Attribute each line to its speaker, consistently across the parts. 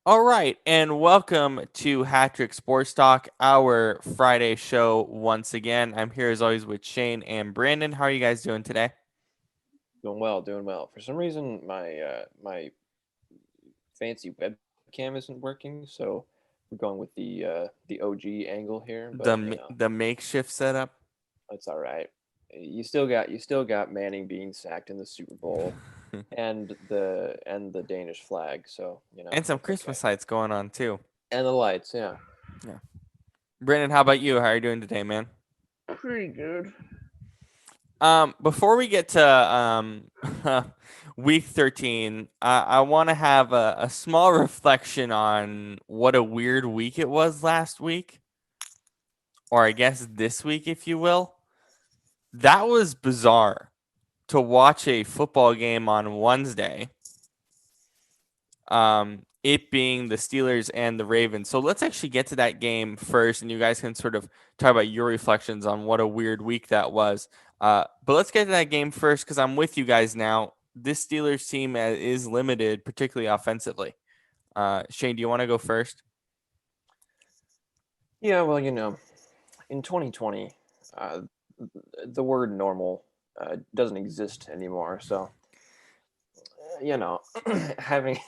Speaker 1: All right, and welcome to Hattrick Sports Talk, our Friday show once again. I'm here as always with Shane and Brandon. How are you guys doing today?
Speaker 2: Doing well, doing well. For some reason, my fancy webcam isn't working, so we're going with the OG angle here. But
Speaker 1: The makeshift setup.
Speaker 2: it's all right. You still got Manning being sacked in the Super Bowl, and the Danish flag. So
Speaker 1: And some
Speaker 2: it's okay.
Speaker 1: Christmas lights going on too.
Speaker 2: And the lights, yeah.
Speaker 1: Yeah. Brandon, how about you? How are you doing today, man?
Speaker 3: Pretty good.
Speaker 1: Before we get to week 13, I want to have a small reflection on what a weird week it was last week, or I guess this week, if you will. That was bizarre to watch a football game on Wednesday. It being the Steelers and the Ravens. So let's actually get to that game first, and you guys can sort of talk about your reflections on what a weird week that was. But let's get to that game first because I'm with you guys now. This Steelers team is limited, particularly offensively. Shane, do you want to go first?
Speaker 2: Yeah, well, in 2020, uh, the word normal doesn't exist anymore. So, having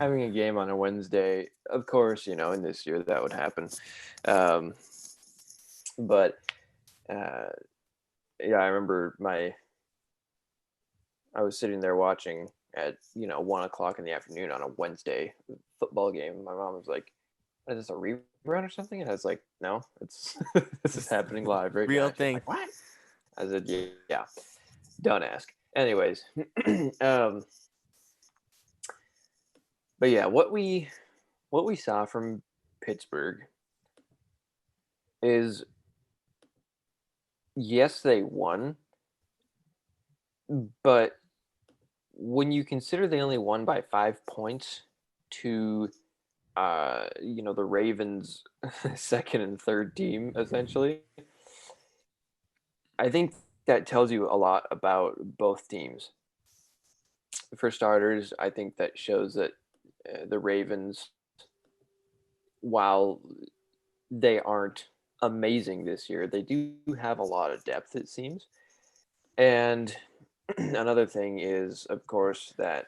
Speaker 2: having a game on a Wednesday, of course, in this year that would happen. Um, but uh, yeah, I remember I was sitting there watching at 1 o'clock in the afternoon on a Wednesday football game. My mom was like, "Is this a rerun or something?" And I was like, "No, it's this is happening live right now."
Speaker 1: Real
Speaker 2: She's
Speaker 1: thing.
Speaker 2: like, "What?" I said, "Yeah, don't ask." Anyways, um, but yeah, what we saw from Pittsburgh is yes, they won, but when you consider they only won by 5 points to the Ravens second and third team essentially, I think that tells you a lot about both teams. For starters, I think that shows that the Ravens, while they aren't amazing this year, they do have a lot of depth, it seems. And another thing is, of course, that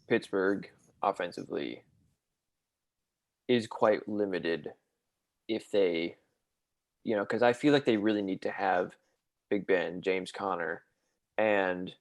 Speaker 2: Pittsburgh offensively is quite limited if they, because I feel like they really need to have Big Ben, James Conner, and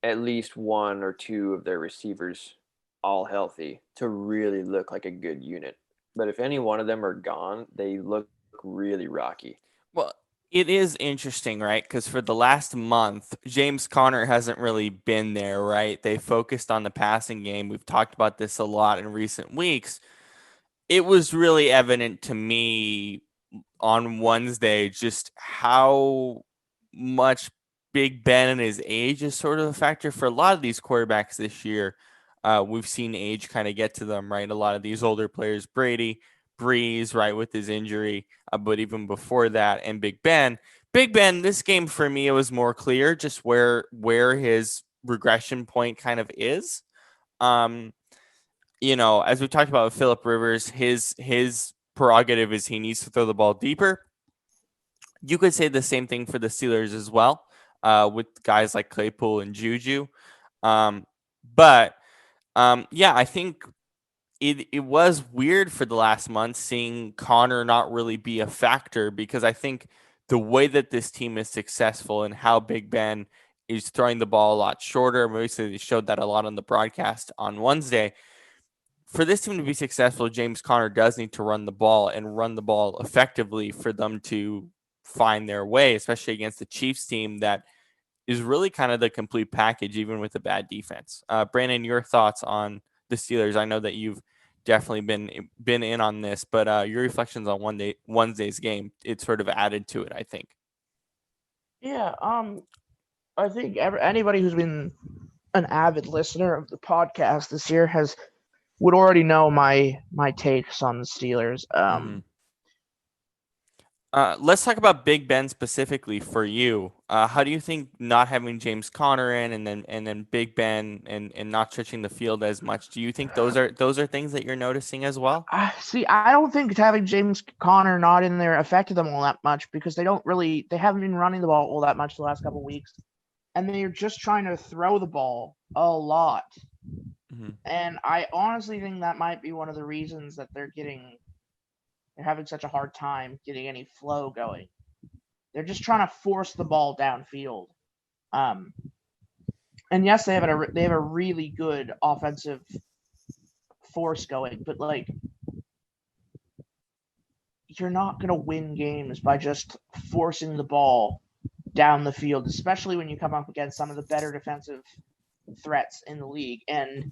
Speaker 2: at least one or two of their receivers all healthy to really look like a good unit. But if any one of them are gone, they look really rocky.
Speaker 1: Well, it is interesting, right? Because for the last month, James Conner hasn't really been there, right? They focused on the passing game. We've talked about this a lot in recent weeks. It was really evident to me on Wednesday just how much Big Ben and his age is sort of a factor for a lot of these quarterbacks this year. We've seen age kind of get to them, right? A lot of these older players, Brady, Breeze, right, with his injury, but even before that, and Big Ben. Big Ben, this game for me, it was more clear just where his regression point kind of is. Um, as we talked about with Philip Rivers, his prerogative is he needs to throw the ball deeper. You could say the same thing for the Steelers as well, with guys like Claypool and Juju. Um, but yeah, I think it was weird for the last month seeing Connor not really be a factor because I think the way that this team is successful and how Big Ben is throwing the ball a lot shorter. Obviously, they showed that a lot on the broadcast on Wednesday. For this team to be successful, James Conner does need to run the ball and run the ball effectively for them to find their way, especially against the Chiefs team that is really kind of the complete package, even with a bad defense. Brandon, your thoughts on the Steelers? I know that you've definitely been in on this, but your reflections on Wednesday's game, it sort of added to it, I think.
Speaker 3: Yeah. I think anybody who's been an avid listener of the podcast this year has would already know my takes on the Steelers.
Speaker 1: Mm-hmm. Let's talk about Big Ben specifically for you. How do you think not having James Conner in and then Big Ben and not stretching the field as much? Do you think those are things that you're noticing as well?
Speaker 3: See, I don't think having James Conner not in there affected them all that much because they haven't been running the ball all that much the last couple of weeks, and they're just trying to throw the ball a lot.
Speaker 1: Mhm.
Speaker 3: And I honestly think that might be one of the reasons that they're having such a hard time getting any flow going. They're just trying to force the ball downfield. Um, and yes, they have a really good offensive force going, but like you're not going to win games by just forcing the ball down the field, especially when you come up against some of the better defensive threats in the league. And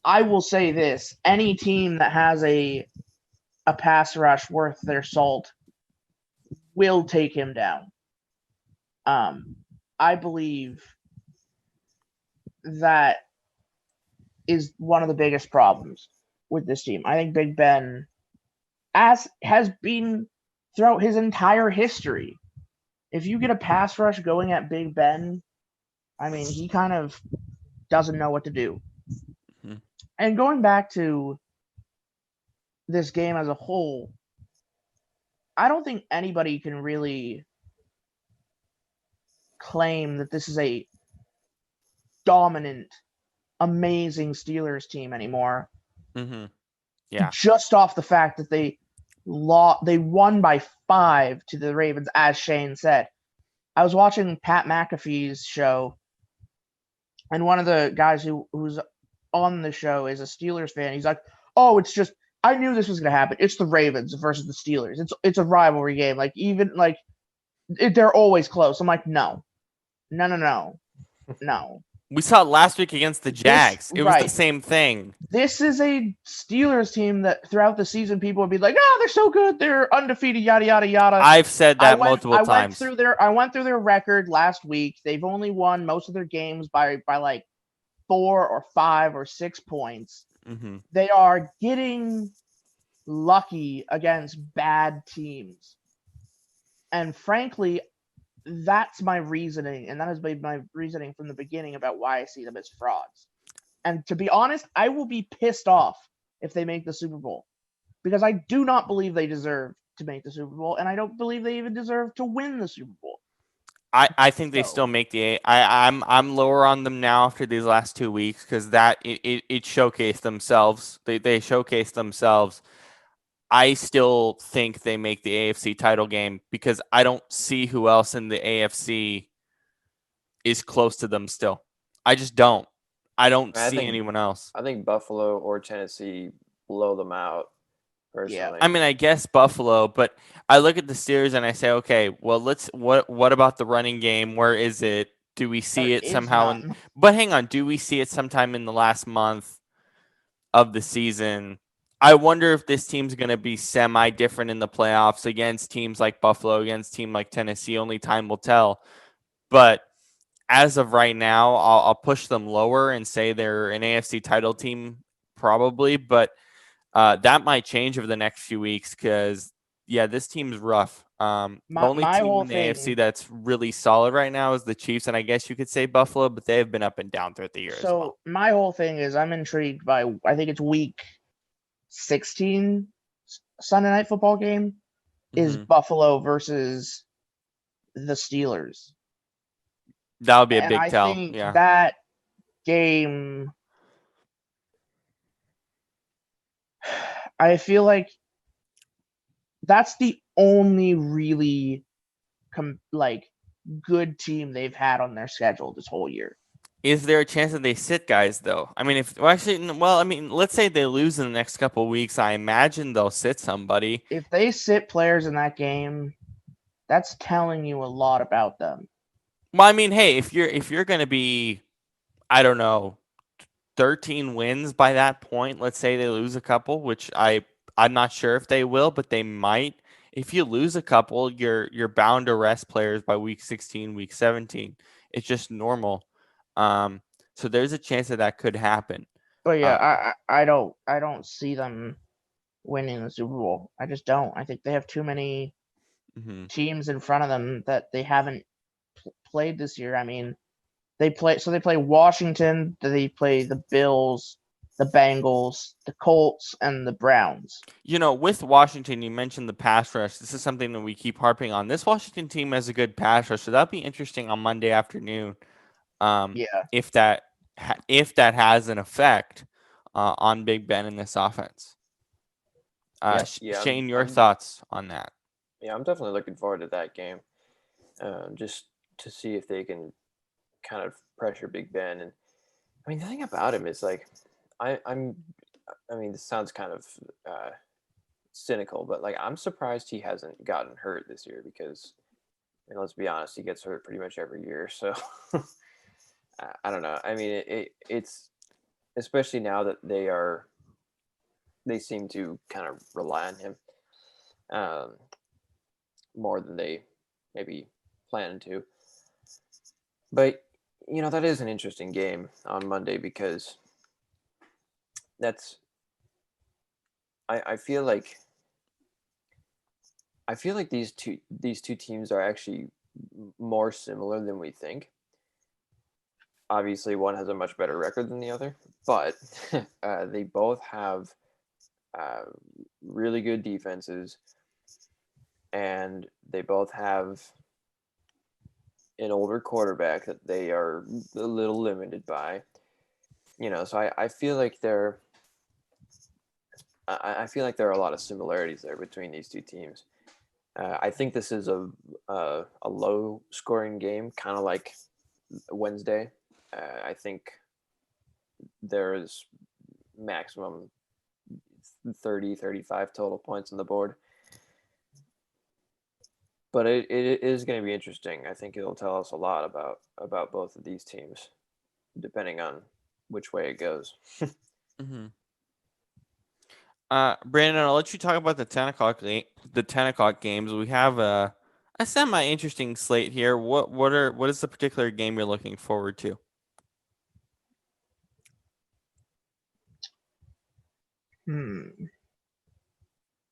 Speaker 3: I will say this, any team that has a pass rush worth their salt will take him down. I believe that is one of the biggest problems with this team. I think Big Ben, as has been throughout his entire history, if you get a pass rush going at Big Ben, I mean, he kind of doesn't know what to do.
Speaker 1: Mhm.
Speaker 3: And going back to this game as a whole, I don't think anybody can really claim that this is a dominant, amazing Steelers team anymore.
Speaker 1: Mhm. Yeah.
Speaker 3: Just off the fact that they won by 5 to the Ravens, as Shane said. I was watching Pat McAfee's show, and one of the guys who's on the show is a Steelers fan. He's like, "Oh, it's just I knew this was going to happen. It's the Ravens versus the Steelers. It's a rivalry game. Like even like they're always close." I'm like, "No, no, no, no, no.
Speaker 1: We saw it last week against the Jags. It was the
Speaker 3: Right.
Speaker 1: same thing.
Speaker 3: This is a Steelers team that throughout the season people would be like, "Oh, they're so good. They're undefeated, yada yada yada."
Speaker 1: I've said that multiple
Speaker 3: I went
Speaker 1: times.
Speaker 3: through their record last week. They've only won most of their games by like 4 or 5 or 6 points.
Speaker 1: Mhm.
Speaker 3: They are getting lucky against bad teams. And frankly, that's my reasoning, and that has been my reasoning from the beginning about why I see them as frauds. And to be honest, I will be pissed off if they make the Super Bowl because I do not believe they deserve to make the Super Bowl, and I don't believe they even deserve to win the Super Bowl.
Speaker 1: I think they
Speaker 3: So-
Speaker 1: still make the A. I'm lower on them now after these last 2 weeks because that it showcased themselves. They showcased themselves. I still think they make the AFC title game because I don't see who else in the AFC is close to them still. I just don't. I don't
Speaker 2: I
Speaker 1: see
Speaker 2: think
Speaker 1: anyone else.
Speaker 2: I think Buffalo or Tennessee blow them out personally.
Speaker 1: I mean, I guess Buffalo, but I look at the Steelers and I say, okay, well, what about the running game? Where is it? Do we see
Speaker 3: There
Speaker 1: it
Speaker 3: is
Speaker 1: somehow
Speaker 3: none.
Speaker 1: but hang on, do we see it sometime in the last month of the season? I wonder if this team's going to be semi different in the playoffs against teams like Buffalo, against team like Tennessee. Only time will tell. But as of right now, I'll push them lower and say they're an AFC title team probably, but that might change over the next few weeks because, yeah, this team's rough. The only
Speaker 3: My
Speaker 1: team
Speaker 3: whole
Speaker 1: in the AFC
Speaker 3: thing.
Speaker 1: that's really solid right now is the Chiefs, and I guess you could say Buffalo, but they have been up and down throughout the year as well.
Speaker 3: So my whole thing is I'm intrigued by I think it's week 16 Sunday night football game is
Speaker 1: Mhm.
Speaker 3: Buffalo versus the Steelers.
Speaker 1: That would be a
Speaker 3: And
Speaker 1: big
Speaker 3: I
Speaker 1: tell.
Speaker 3: think
Speaker 1: Yeah.
Speaker 3: that game I feel like that's the only really like good team they've had on their schedule this whole year.
Speaker 1: Is there a chance that they sit guys though? I mean, I mean, let's say they lose in the next couple of weeks. I imagine they'll sit somebody.
Speaker 3: If they sit players in that game, that's telling you a lot about them.
Speaker 1: Well, I mean, hey, if you're gonna be, I don't know, 13 wins by that point. Let's say they lose a couple, which I'm not sure if they will, but they might. If you lose a couple, you're bound to rest players by week 16, week 17. It's just normal. So there's a chance that could happen.
Speaker 3: But yeah,
Speaker 1: Uh,
Speaker 3: I don't see them winning the Super Bowl. I just don't. I think they have too many teams in front of them that they haven't played this year. I mean, they play Washington, they play the Bills, the Bengals, the Colts, and the Browns.
Speaker 1: With Washington, you mentioned the pass rush. This is something that we keep harping on. This Washington team has a good pass rush, so that'll be interesting on Monday afternoon.
Speaker 3: Yeah.
Speaker 1: If that has an effect on Big Ben in this offense. Shane, your thoughts on that?
Speaker 2: Yeah, I'm definitely looking forward to that game, just to see if they can kind of pressure Big Ben. And I mean, the thing about him is like, I mean, this sounds kind of cynical, but like, I'm surprised he hasn't gotten hurt this year because, I mean, let's be honest, he gets hurt pretty much every year. So I don't know. I mean, it's especially now that they seem to kind of rely on him more than they maybe planned to. But that is an interesting game on Monday because I feel like these two teams are actually more similar than we think. Obviously, one has a much better record than the other, but they both have really good defenses, and they both have an older quarterback that they are a little limited by. So I feel like there are a lot of similarities there between these two teams. I think this is a low scoring game, kind of like Wednesday. I think there is maximum 30-35 total points on the board. But it is going to be interesting. I think it'll tell us a lot about both of these teams, depending on which way it goes.
Speaker 1: Brandon, I'll let you talk about the 10 o'clock games. We have a semi-interesting slate here. What is the particular game you're looking forward to?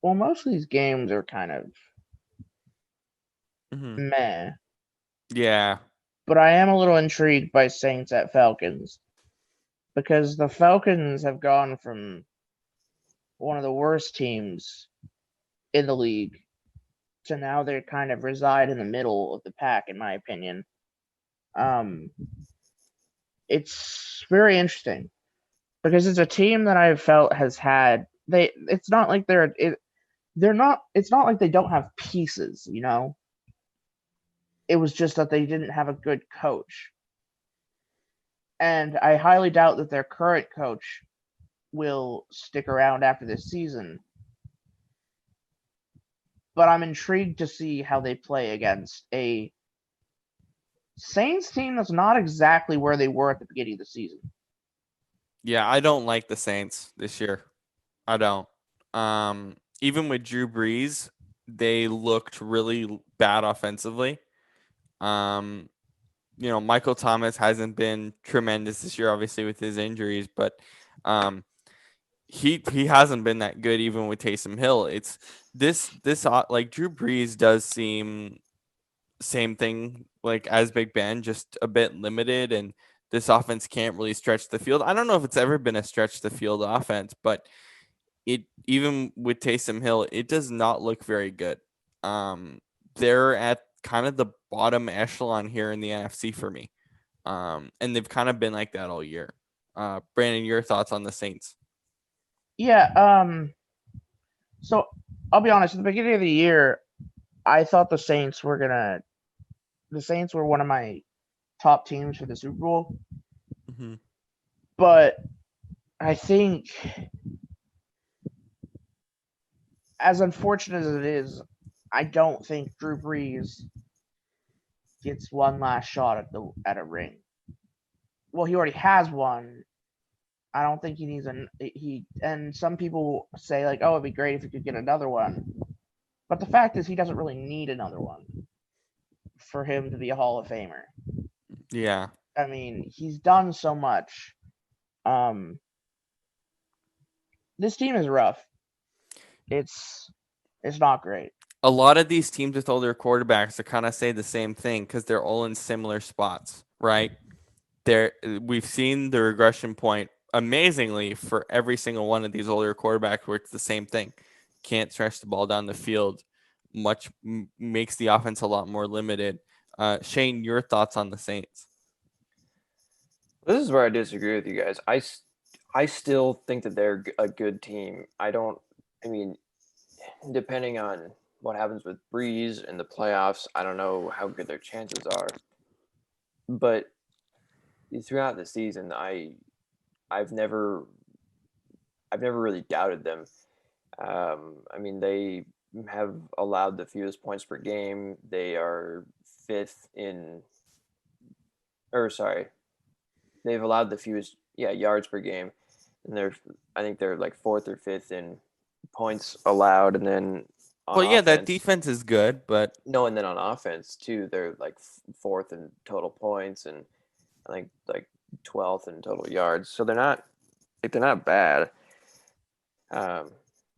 Speaker 3: Well, most of these games are kind of meh.
Speaker 1: Yeah.
Speaker 3: But I am a little intrigued by Saints at Falcons because the Falcons have gone from one of the worst teams in the league to now they kind of reside in the middle of the pack, in my opinion. It's very interesting because it's a team that I've felt has had it's not like it's not like they don't have pieces, It was just that they didn't have a good coach. And I highly doubt that their current coach will stick around after this season. But I'm intrigued to see how they play against a Saints team that's not exactly where they were at the beginning of the season.
Speaker 1: Yeah, I don't like the Saints this year. I don't. Even with Drew Brees, they looked really bad offensively. Michael Thomas hasn't been tremendous this year, obviously with his injuries, but he hasn't been that good even with Taysom Hill. It's this like Drew Brees does seem same thing like as Big Ben, just a bit limited, and this offense can't really stretch the field. I don't know if it's ever been a stretch the field offense, but it even with Taysom Hill, it does not look very good. They're at kind of the bottom echelon here in the NFC for me. And they've kind of been like that all year. Brandon, your thoughts on the Saints?
Speaker 3: Yeah, so I'll be honest, at the beginning of the year, I thought the Saints were one of my top teams for the Super Bowl. But I think, as unfortunate as it is, I don't think Drew Brees gets one last shot at a ring. Well, he already has one. I don't think he needs and some people say like, oh, it'd be great if he could get another one. But the fact is he doesn't really need another one for him to be a Hall of Famer.
Speaker 1: Yeah.
Speaker 3: I mean, he's done so much. This team is rough. it's not great.
Speaker 1: A lot of these teams with older quarterbacks are kind of say the same thing because they're all in similar spots, right? We've seen the regression point amazingly for every single one of these older quarterbacks where it's the same thing. Can't stretch the ball down the field. Makes the offense a lot more limited. Shane, your thoughts on the Saints?
Speaker 2: This is where I disagree with you guys. I still think that they're a good team. I mean, depending on what happens with Breeze in the playoffs, I don't know how good their chances are. But throughout the season, I've never really doubted them. I mean, they have allowed the fewest points per game. They are fifth in, or sorry, they've allowed the fewest yards per game, and I think they're like fourth or fifth in points allowed, and then on
Speaker 1: Well, yeah, that
Speaker 2: offense,
Speaker 1: defense is good, but
Speaker 2: no, and then on offense too, they're like fourth in total points, and I think like 12th in total yards. So they're not bad.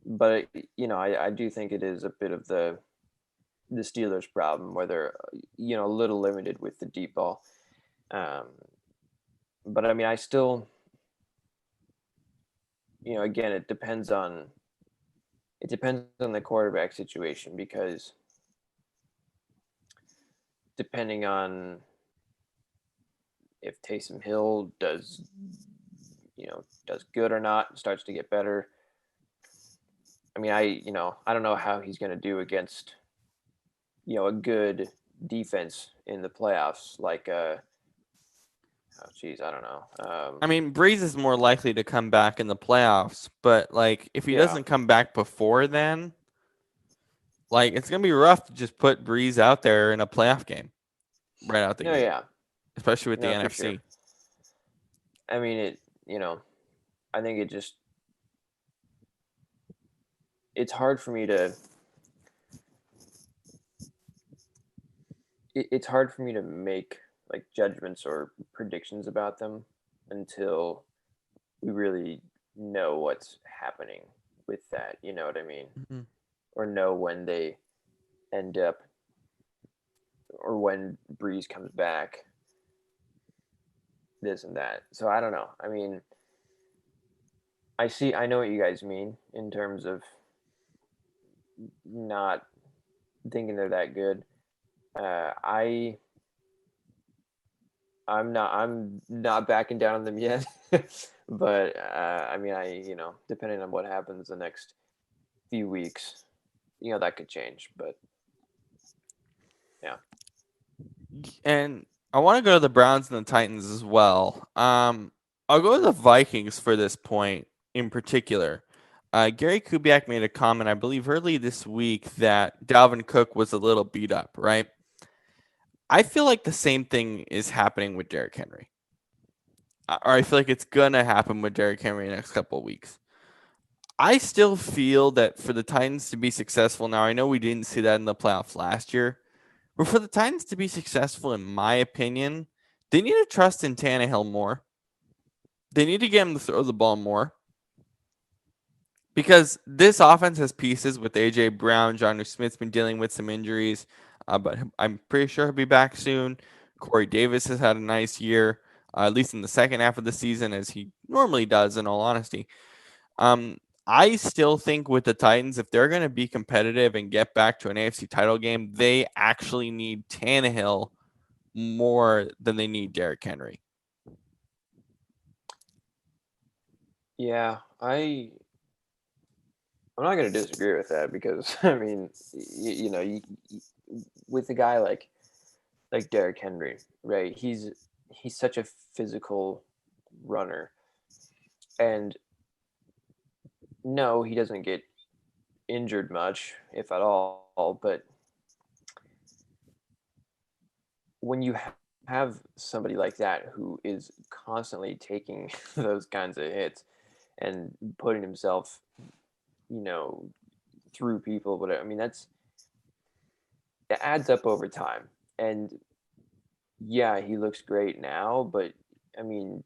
Speaker 2: But I do think it is a bit of the Steelers' problem where they're a little limited with the deep ball. But I mean, I still, again, it depends on the quarterback situation, because depending on if Taysom Hill does good or not, starts to get better. I mean, I don't know how he's going to do against, a good defense in the playoffs. Like, I don't know.
Speaker 1: I mean, Breeze is more likely to come back in the playoffs, but like if he doesn't come back before then, like it's gonna be rough to just put Breeze out there in a playoff game right out the gate.
Speaker 2: Yeah,
Speaker 1: especially with the
Speaker 2: for
Speaker 1: NFC.
Speaker 2: sure. I mean, I think it's hard for me to. It's hard for me to make like judgments or predictions about them until we really know what's happening with that. You know what I mean?
Speaker 1: Mm-hmm.
Speaker 2: Or know when they end up, or when Breeze comes back, this and that. So I don't know. I mean, I know what you guys mean in terms of not thinking they're that good. I'm not backing down on them yet, but I mean, depending on what happens the next few weeks, that could change. But yeah,
Speaker 1: And I want to go to the Browns and the Titans as well. I'll go to the Vikings for this point in particular. Gary Kubiak made a comment, I believe, early this week that Dalvin Cook was a little beat up, right? I feel like the same thing is happening with Derrick Henry. Or I feel like it's going to happen with Derrick Henry in the next couple of weeks. I still feel that for the Titans to be successful now, I know we didn't see that in the playoffs last year, but for the Titans to be successful, in my opinion, they need to trust in Tannehill more. They need to get him to throw the ball more. Because this offense has pieces with A.J. Brown. Jonnu Smith's been dealing with some injuries, but I'm pretty sure he'll be back soon. Corey Davis has had a nice year, at least in the second half of the season, as he normally does, in all honesty. I still think with the Titans, if they're going to be competitive and get back to an AFC title game, they actually need Tannehill more than they need Derrick Henry.
Speaker 2: yeah, I'm not going to disagree with that, because I mean, with a guy like Derrick Henry, right? He's such a physical runner, and no, he doesn't get injured much, if at all. But when you have somebody like that who is constantly taking those kinds of hits and putting himself, through people, whatever, I mean, it adds up over time. And yeah, he looks great now, but I mean,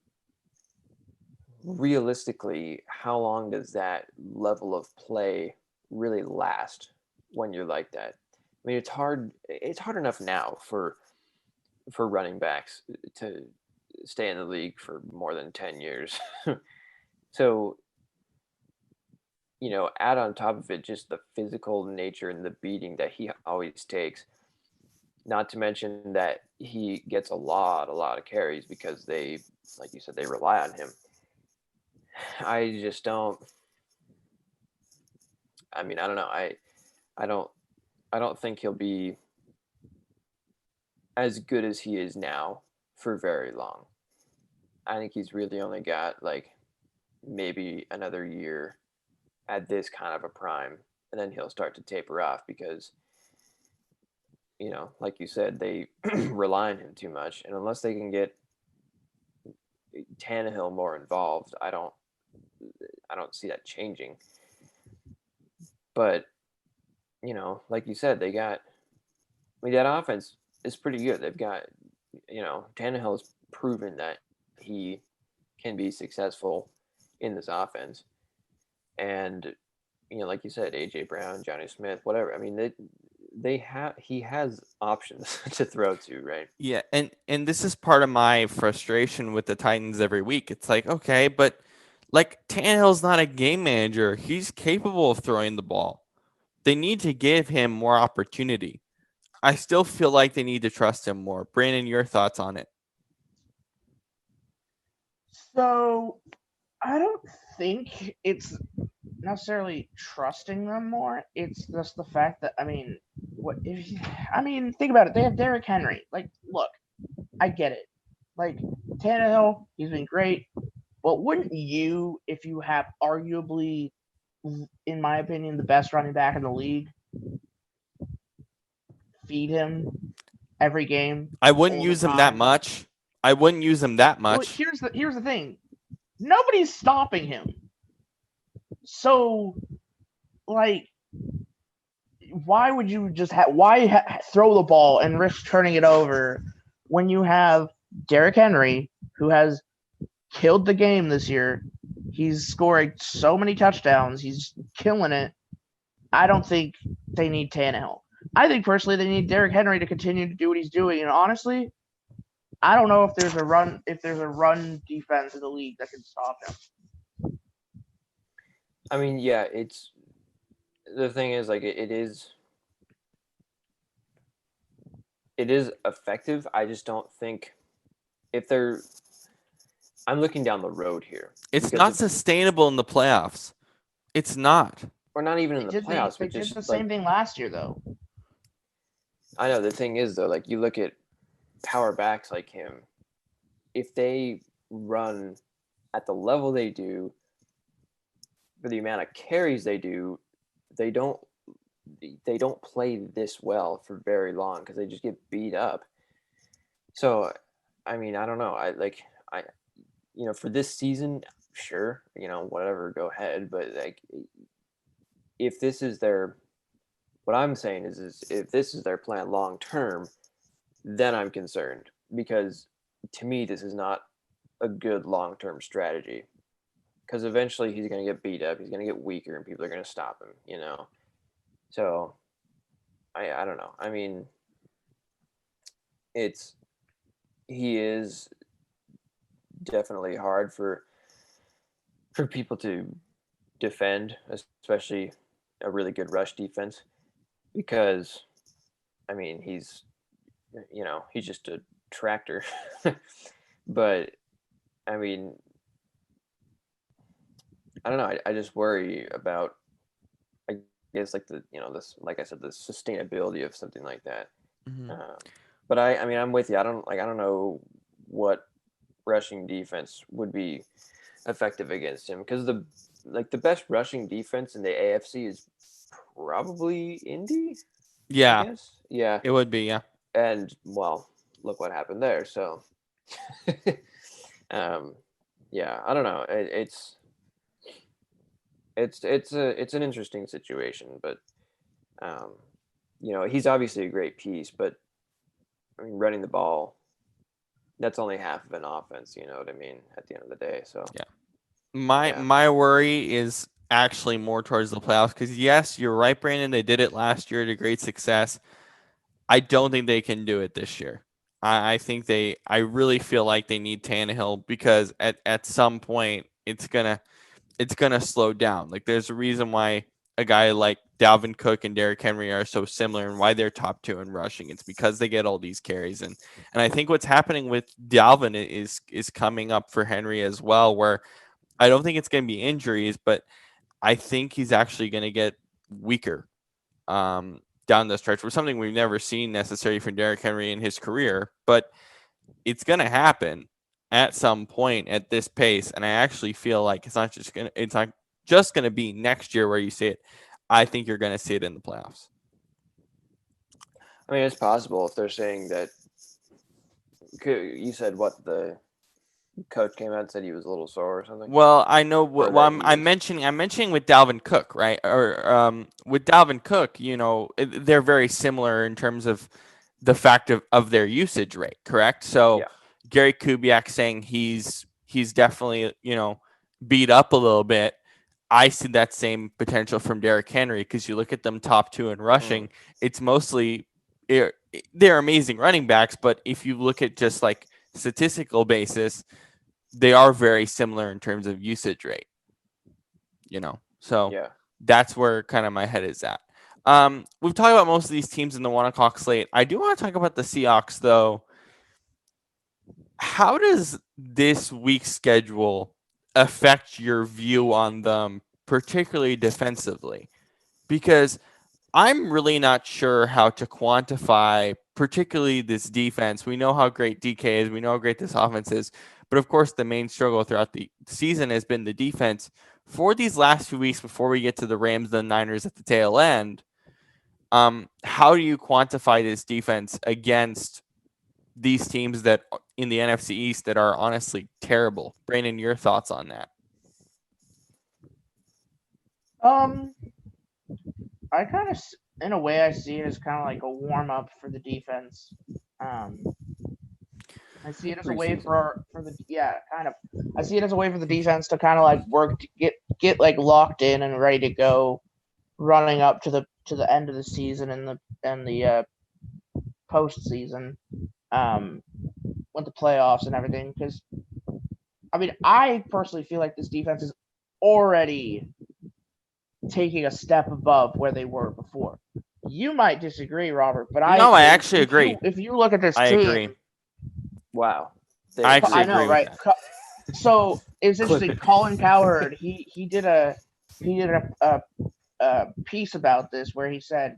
Speaker 2: realistically, how long does that level of play really last when you're like that. I mean, it's hard enough now for running backs to stay in the league for more than 10 years. So, add on top of it just the physical nature and the beating that he always takes. Not to mention that he gets a lot of carries because they, like you said, they rely on him. I just don't. I mean, I don't know. I don't think he'll be as good as he is now for very long. I think he's really only got like maybe another year at this kind of a prime, and then he'll start to taper off because, like you said, they rely on him too much, and unless they can get Tannehill more involved, I don't see that changing. But like you said, they got. I mean, that offense is pretty good. They've got, Tannehill has proven that he can be successful in this offense, and like you said, AJ Brown, Johnny Smith, whatever. I mean, he has options to throw to, right?
Speaker 1: Yeah, and this is part of my frustration with the Titans every week. It's like, okay, but like Tannehill's not a game manager. He's capable of throwing the ball. They need to give him more opportunity. I still feel like they need to trust him more. Brandon, your thoughts on it?
Speaker 3: So I don't think it's necessarily trusting them more. It's just the fact that think about it. They have Derrick Henry. Like, look, I get it. Like Tannehill, he's been great, but wouldn't you, if you have arguably, in my opinion, the best running back in the league, feed him every game?
Speaker 1: I wouldn't use him that much.
Speaker 3: Well, here's the thing. Nobody's stopping him. So, like, why would you just throw the ball and risk turning it over when you have Derrick Henry, who has killed the game this year? He's scoring so many touchdowns. He's killing it. I don't think they need Tannehill. I think personally they need Derrick Henry to continue to do what he's doing. And honestly, I don't know if there's a run defense in the league that can stop him.
Speaker 2: I mean, yeah, it's the thing is like it is effective. I just don't think if they're. I'm looking down the road here.
Speaker 1: It's not sustainable in the playoffs. It's not.
Speaker 2: Or not even in the playoffs.
Speaker 3: They did the same thing last year, though.
Speaker 2: I know. The thing is, though, like you look at power backs like him, if they run at the level they do, for the amount of carries they do, they don't play this well for very long because they just get beat up. So, I mean, I don't know. For this season, sure, whatever, go ahead. But like, if this is what I'm saying is if this is their plan long term, then I'm concerned because to me this is not a good long term strategy. Because eventually he's going to get beat up, he's going to get weaker, and people are going to stop him. So, I don't know. I mean, he is definitely hard for people to defend, especially a really good rush defense, because I mean he's just a tractor. But I mean, I don't know. I just worry about, I guess, like this, like I said, the sustainability of something like that.
Speaker 1: Mm-hmm.
Speaker 2: But I mean, I'm with you. I don't know what rushing defense would be effective against him, because the best rushing defense in the AFC is probably Indy.
Speaker 1: Yeah.
Speaker 2: I guess. Yeah.
Speaker 1: It would be, yeah.
Speaker 2: And well, look what happened there. So, yeah, I don't know. It's an interesting situation, but he's obviously a great piece, but I mean, running the ball, that's only half of an offense. You know what I mean? At the end of the day, so
Speaker 1: yeah. My worry is actually more towards the playoffs. Because yes, you're right, Brandon. They did it last year to great success. I don't think they can do it this year. I think I really feel like they need Tannehill because at some point it's gonna slow down. Like there's a reason why a guy like Dalvin Cook and Derrick Henry are so similar and why they're top 2 in rushing. It's because they get all these carries and I think what's happening with Dalvin is coming up for Henry as well, where I don't think it's gonna be injuries, but I think he's actually gonna get weaker down the stretch, for something we've never seen necessarily from Derrick Henry in his career, but it's going to happen at some point at this pace. And I actually feel like it's not just going to be next year where you see it. I think you're going to see it in the playoffs.
Speaker 2: I mean, it's possible if they're saying that. You said what the coach came out and said he was a little sore or something.
Speaker 1: Well, I know. Well, I'm mentioning with Dalvin Cook, right? Or with Dalvin Cook, they're very similar in terms of the fact of their usage rate, correct? So
Speaker 2: Yeah.
Speaker 1: Gary Kubiak saying he's definitely beat up a little bit. I see that same potential from Derrick Henry because you look at them top 2 in rushing. It's mostly they're amazing running backs, but if you look at just like statistical basis, they are very similar in terms of usage rate. So
Speaker 2: Yeah.
Speaker 1: that's where kind of my head is at. We've talked about most of these teams in the 1 o'clock slate. I do want to talk about the Seahawks, though. How does this week's schedule affect your view on them, particularly defensively? Because I'm really not sure how to quantify, particularly this defense. We know how great DK is. We know how great this offense is. But of course, the main struggle throughout the season has been the defense. For these last few weeks before we get to the Rams and the Niners at the tail end, how do you quantify this defense against these teams that in the NFC East that are honestly terrible? Brandon, your thoughts on that?
Speaker 3: I kind of, in a way, I see it as kind of like a warm up for the defense. I see it as a way for the kind of. I see it as a way for the defense to kind of like work to get like locked in and ready to go, running up to the end of the season and the postseason, with the playoffs and everything. Because I mean, I personally feel like this defense is already taking a step above where they were before. You might disagree, Robert, but
Speaker 1: I actually agree.
Speaker 3: If you look at this
Speaker 1: I
Speaker 3: team,
Speaker 1: agree.
Speaker 2: Wow.
Speaker 1: I know,
Speaker 3: right? So it's interesting. Colin Cowherd, he did a piece about this where he said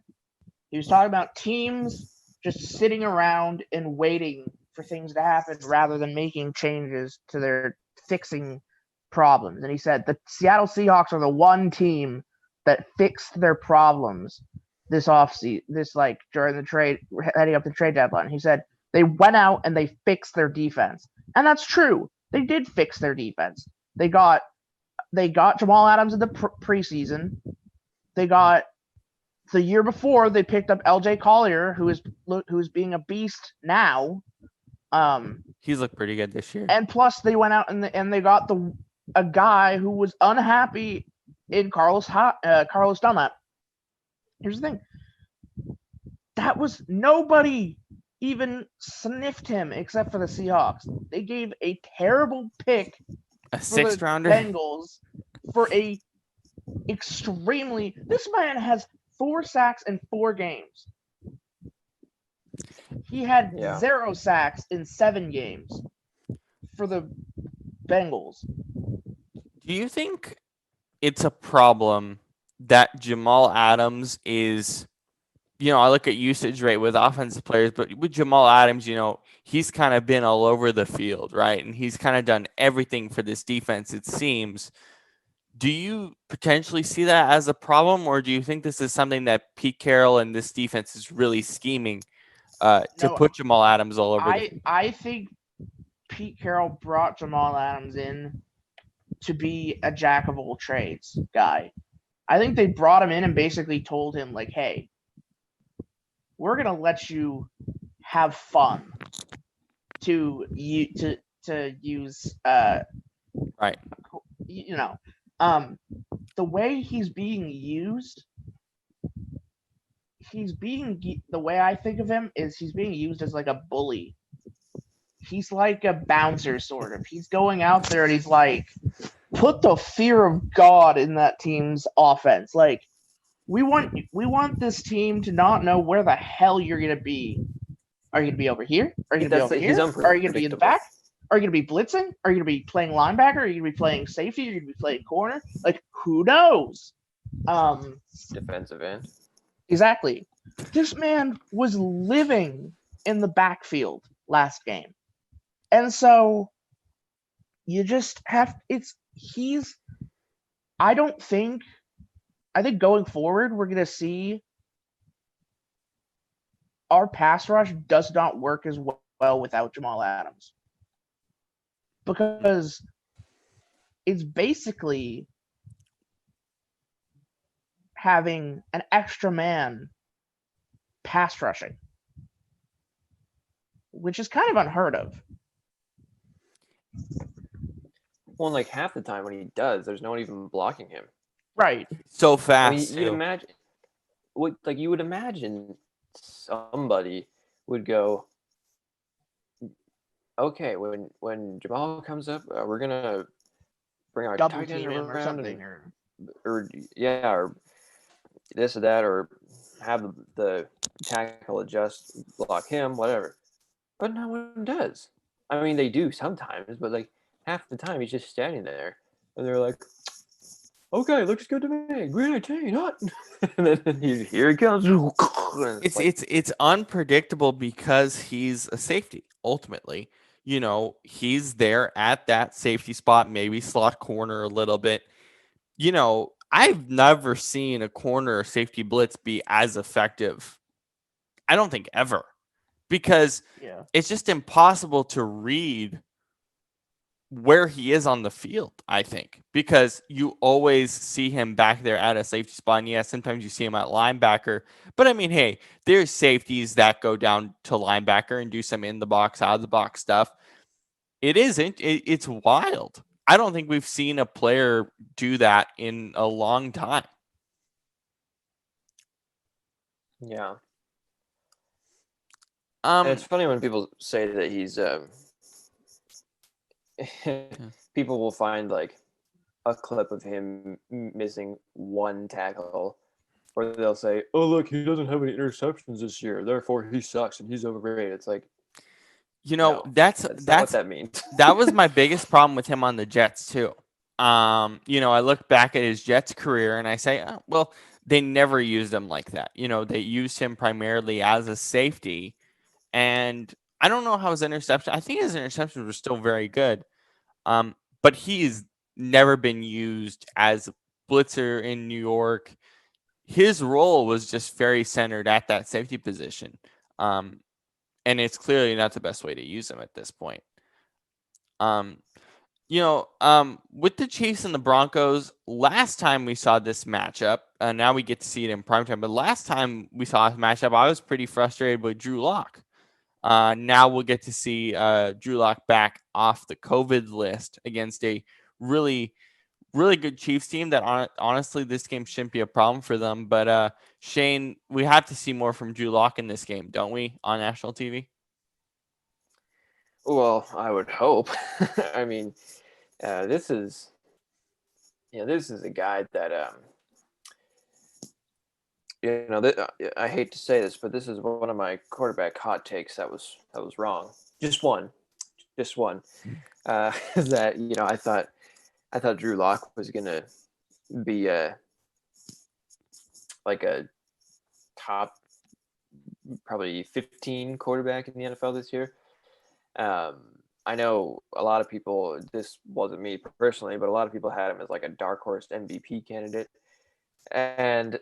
Speaker 3: he was talking about teams just sitting around and waiting for things to happen rather than making changes to their fixing problems. And he said the Seattle Seahawks are the one team that fixed their problems this offseason, during the trade, heading up the trade deadline. He said they went out and they fixed their defense. And that's true. They did fix their defense. They got Jamal Adams in the preseason. They got the year before they picked up LJ Collier, who is being a beast now.
Speaker 1: He's looked pretty good this year.
Speaker 3: And plus they went out and they got a guy who was unhappy in Carlos Dunlap. Here's the thing. That was nobody even sniffed him except for the Seahawks. They gave a terrible pick,
Speaker 1: a 6th rounder,
Speaker 3: Bengals for a extremely. This man has 4 sacks in 4 games. He had 0 sacks in 7 games for the Bengals.
Speaker 1: Do you think it's a problem that Jamal Adams is, I look at usage rate with offensive players, but with Jamal Adams, he's kind of been all over the field, right? And he's kind of done everything for this defense, it seems. Do you potentially see that as a problem, or do you think this is something that Pete Carroll and this defense is really scheming to put Jamal Adams all over?
Speaker 3: I think Pete Carroll brought Jamal Adams in to be a jack of all trades guy. I think they brought him in and basically told him, like, hey, we're going to let you have fun to use,
Speaker 1: right.
Speaker 3: the way he's being used, the way I think of him is he's being used as like a bully. He's like a bouncer, sort of. He's going out there and he's like, put the fear of God in that team's offense. Like, we want this team to not know where the hell you're gonna be. Are you gonna be over here? Are you gonna be over
Speaker 2: He's
Speaker 3: here? Are you gonna be in the
Speaker 2: unpredictable.
Speaker 3: back? Are you gonna be blitzing? Are you gonna be playing linebacker? Are you gonna be playing safety? Are you gonna be playing corner? Like, who knows?
Speaker 2: Defensive end.
Speaker 3: Exactly. This man was living in the backfield last game. And so you just have I think going forward we're gonna see our pass rush does not work as well without Jamal Adams. Because it's basically having an extra man pass rushing, which is kind of unheard of.
Speaker 2: Well, like half the time when he does, there's no one even blocking him.
Speaker 3: Right.
Speaker 1: So
Speaker 2: I
Speaker 1: fast.
Speaker 2: mean, you would imagine somebody would go, okay, when Jamal comes up, we're gonna bring our
Speaker 3: Double
Speaker 2: tight end
Speaker 3: team him or
Speaker 2: around
Speaker 3: something.
Speaker 2: or this or that, or have the tackle adjust, block him, whatever. But no one does. I mean, they do sometimes, but like half the time he's just standing there, and they're like, "Okay, looks good to me. Great, hey, not." And then here he comes.
Speaker 1: It's unpredictable because he's a safety ultimately. He's there at that safety spot, maybe slot corner a little bit. I've never seen a corner or safety blitz be as effective. I don't think ever, because it's just impossible to read where he is on the field, I think, because you always see him back there at a safety spot. And yeah, sometimes you see him at linebacker. But I mean, hey, there's safeties that go down to linebacker and do some in the box, out of the box stuff. It's wild. I don't think we've seen a player do that in a long time.
Speaker 2: Yeah. And it's funny when people say that he's people will find like a clip of him missing one tackle, or they'll say, "Oh, look, he doesn't have any interceptions this year, therefore he sucks and he's overrated." It's like, no,
Speaker 1: that's
Speaker 2: not what that means.
Speaker 1: That was my biggest problem with him on the Jets too. I look back at his Jets career and I say, oh, well, they never used him like that. They used him primarily as a safety, and I don't know how his interception. I think his interceptions were still very good. But he's never been used as a blitzer in New York. His role was just very centered at that safety position. And it's clearly not the best way to use him at this point. With the Chiefs and the Broncos, last time we saw this matchup, now we get to see it in primetime, but last time we saw this matchup, I was pretty frustrated with Drew Lock. Now we'll get to see Drew Lock back off the COVID list against a really, really good Chiefs team that honestly, this game shouldn't be a problem for them. But Shane, we have to see more from Drew Lock in this game, don't we, on national TV?
Speaker 2: Well, I would hope. I mean, this is a guy that I hate to say this, but this is one of my quarterback hot takes that was wrong. Just one. That I thought Drew Lock was gonna be like a top probably 15 quarterback in the NFL this year. I know a lot of people, this wasn't me personally, but a lot of people had him as like a dark horse MVP candidate. And,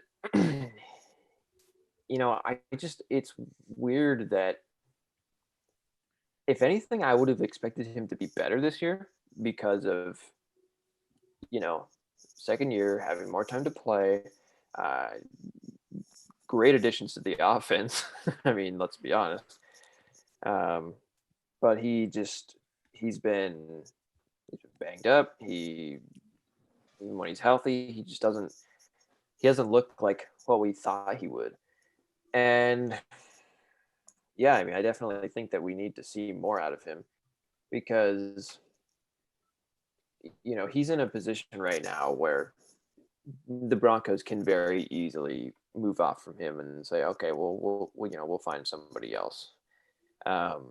Speaker 2: it's weird that if anything, I would have expected him to be better this year because of, second year, having more time to play, great additions to the offense. I mean, let's be honest. But he's been banged up. He when he's healthy, he just doesn't. He doesn't look like what we thought he would. And yeah, I mean, I definitely think that we need to see more out of him because he's in a position right now where the Broncos can very easily move off from him and say, okay, well, we'll find somebody else. And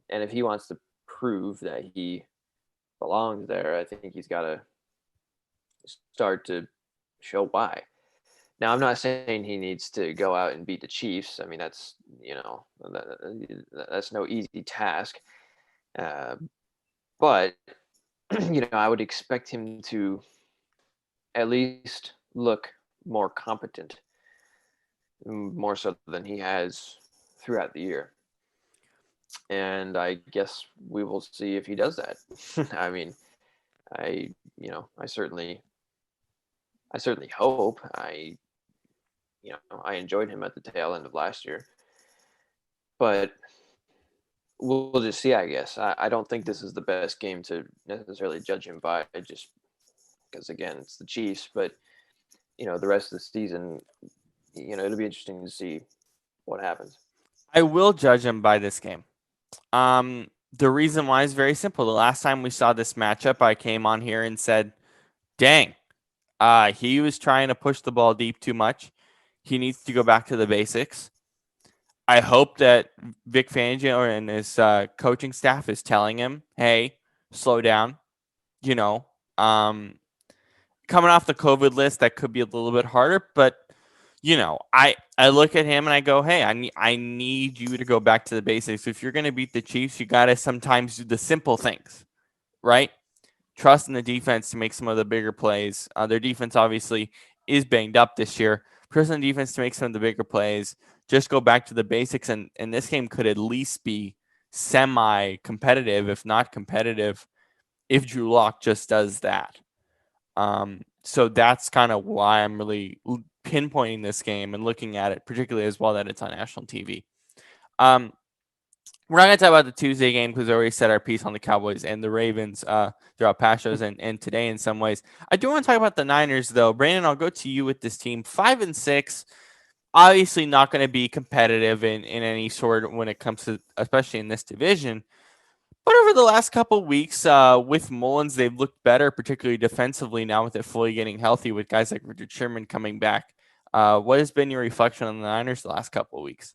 Speaker 2: if he wants to prove that he belongs there, I think he's got to start to show why. Now, I'm not saying he needs to go out and beat the Chiefs. I mean, that's that's no easy task. But I would expect him to at least look more competent, more so than he has throughout the year. And I guess we will see if he does that. I mean, I certainly hope. I enjoyed him at the tail end of last year, but we'll just see. I guess I don't think this is the best game to necessarily judge him by, just because again it's the Chiefs. But the rest of the season, it'll be interesting to see what happens.
Speaker 1: I will judge him by this game. The reason why is very simple. The last time we saw this matchup, I came on here and said, dang, he was trying to push the ball deep too much. He needs to go back to the basics. I hope that Vic Fangio and his coaching staff is telling him, hey, slow down. Coming off the COVID list, that could be a little bit harder, but I look at him and I go, hey, I need you to go back to the basics. If you're going to beat the Chiefs, you got to sometimes do the simple things, right? Trust in the defense to make some of the bigger plays. Their defense obviously is banged up this year. Trust in the defense to make some of the bigger plays. Just go back to the basics, and this game could at least be semi-competitive, if not competitive, if Drew Lock just does that. So that's kind of why I'm really pinpointing this game and looking at it, particularly as well that it's on national TV. We're not going to talk about the Tuesday game because we already said our piece on the Cowboys and the Ravens throughout past shows and today in some ways. I do want to talk about the Niners, though. Brandon, I'll go to you with this team. 5-6, obviously not going to be competitive in any sort when it comes to, especially in this division. But over the last couple of weeks with Mullins, they've looked better, particularly defensively now with it fully getting healthy with guys like Richard Sherman coming back. What has been your reflection on the Niners the last couple of weeks?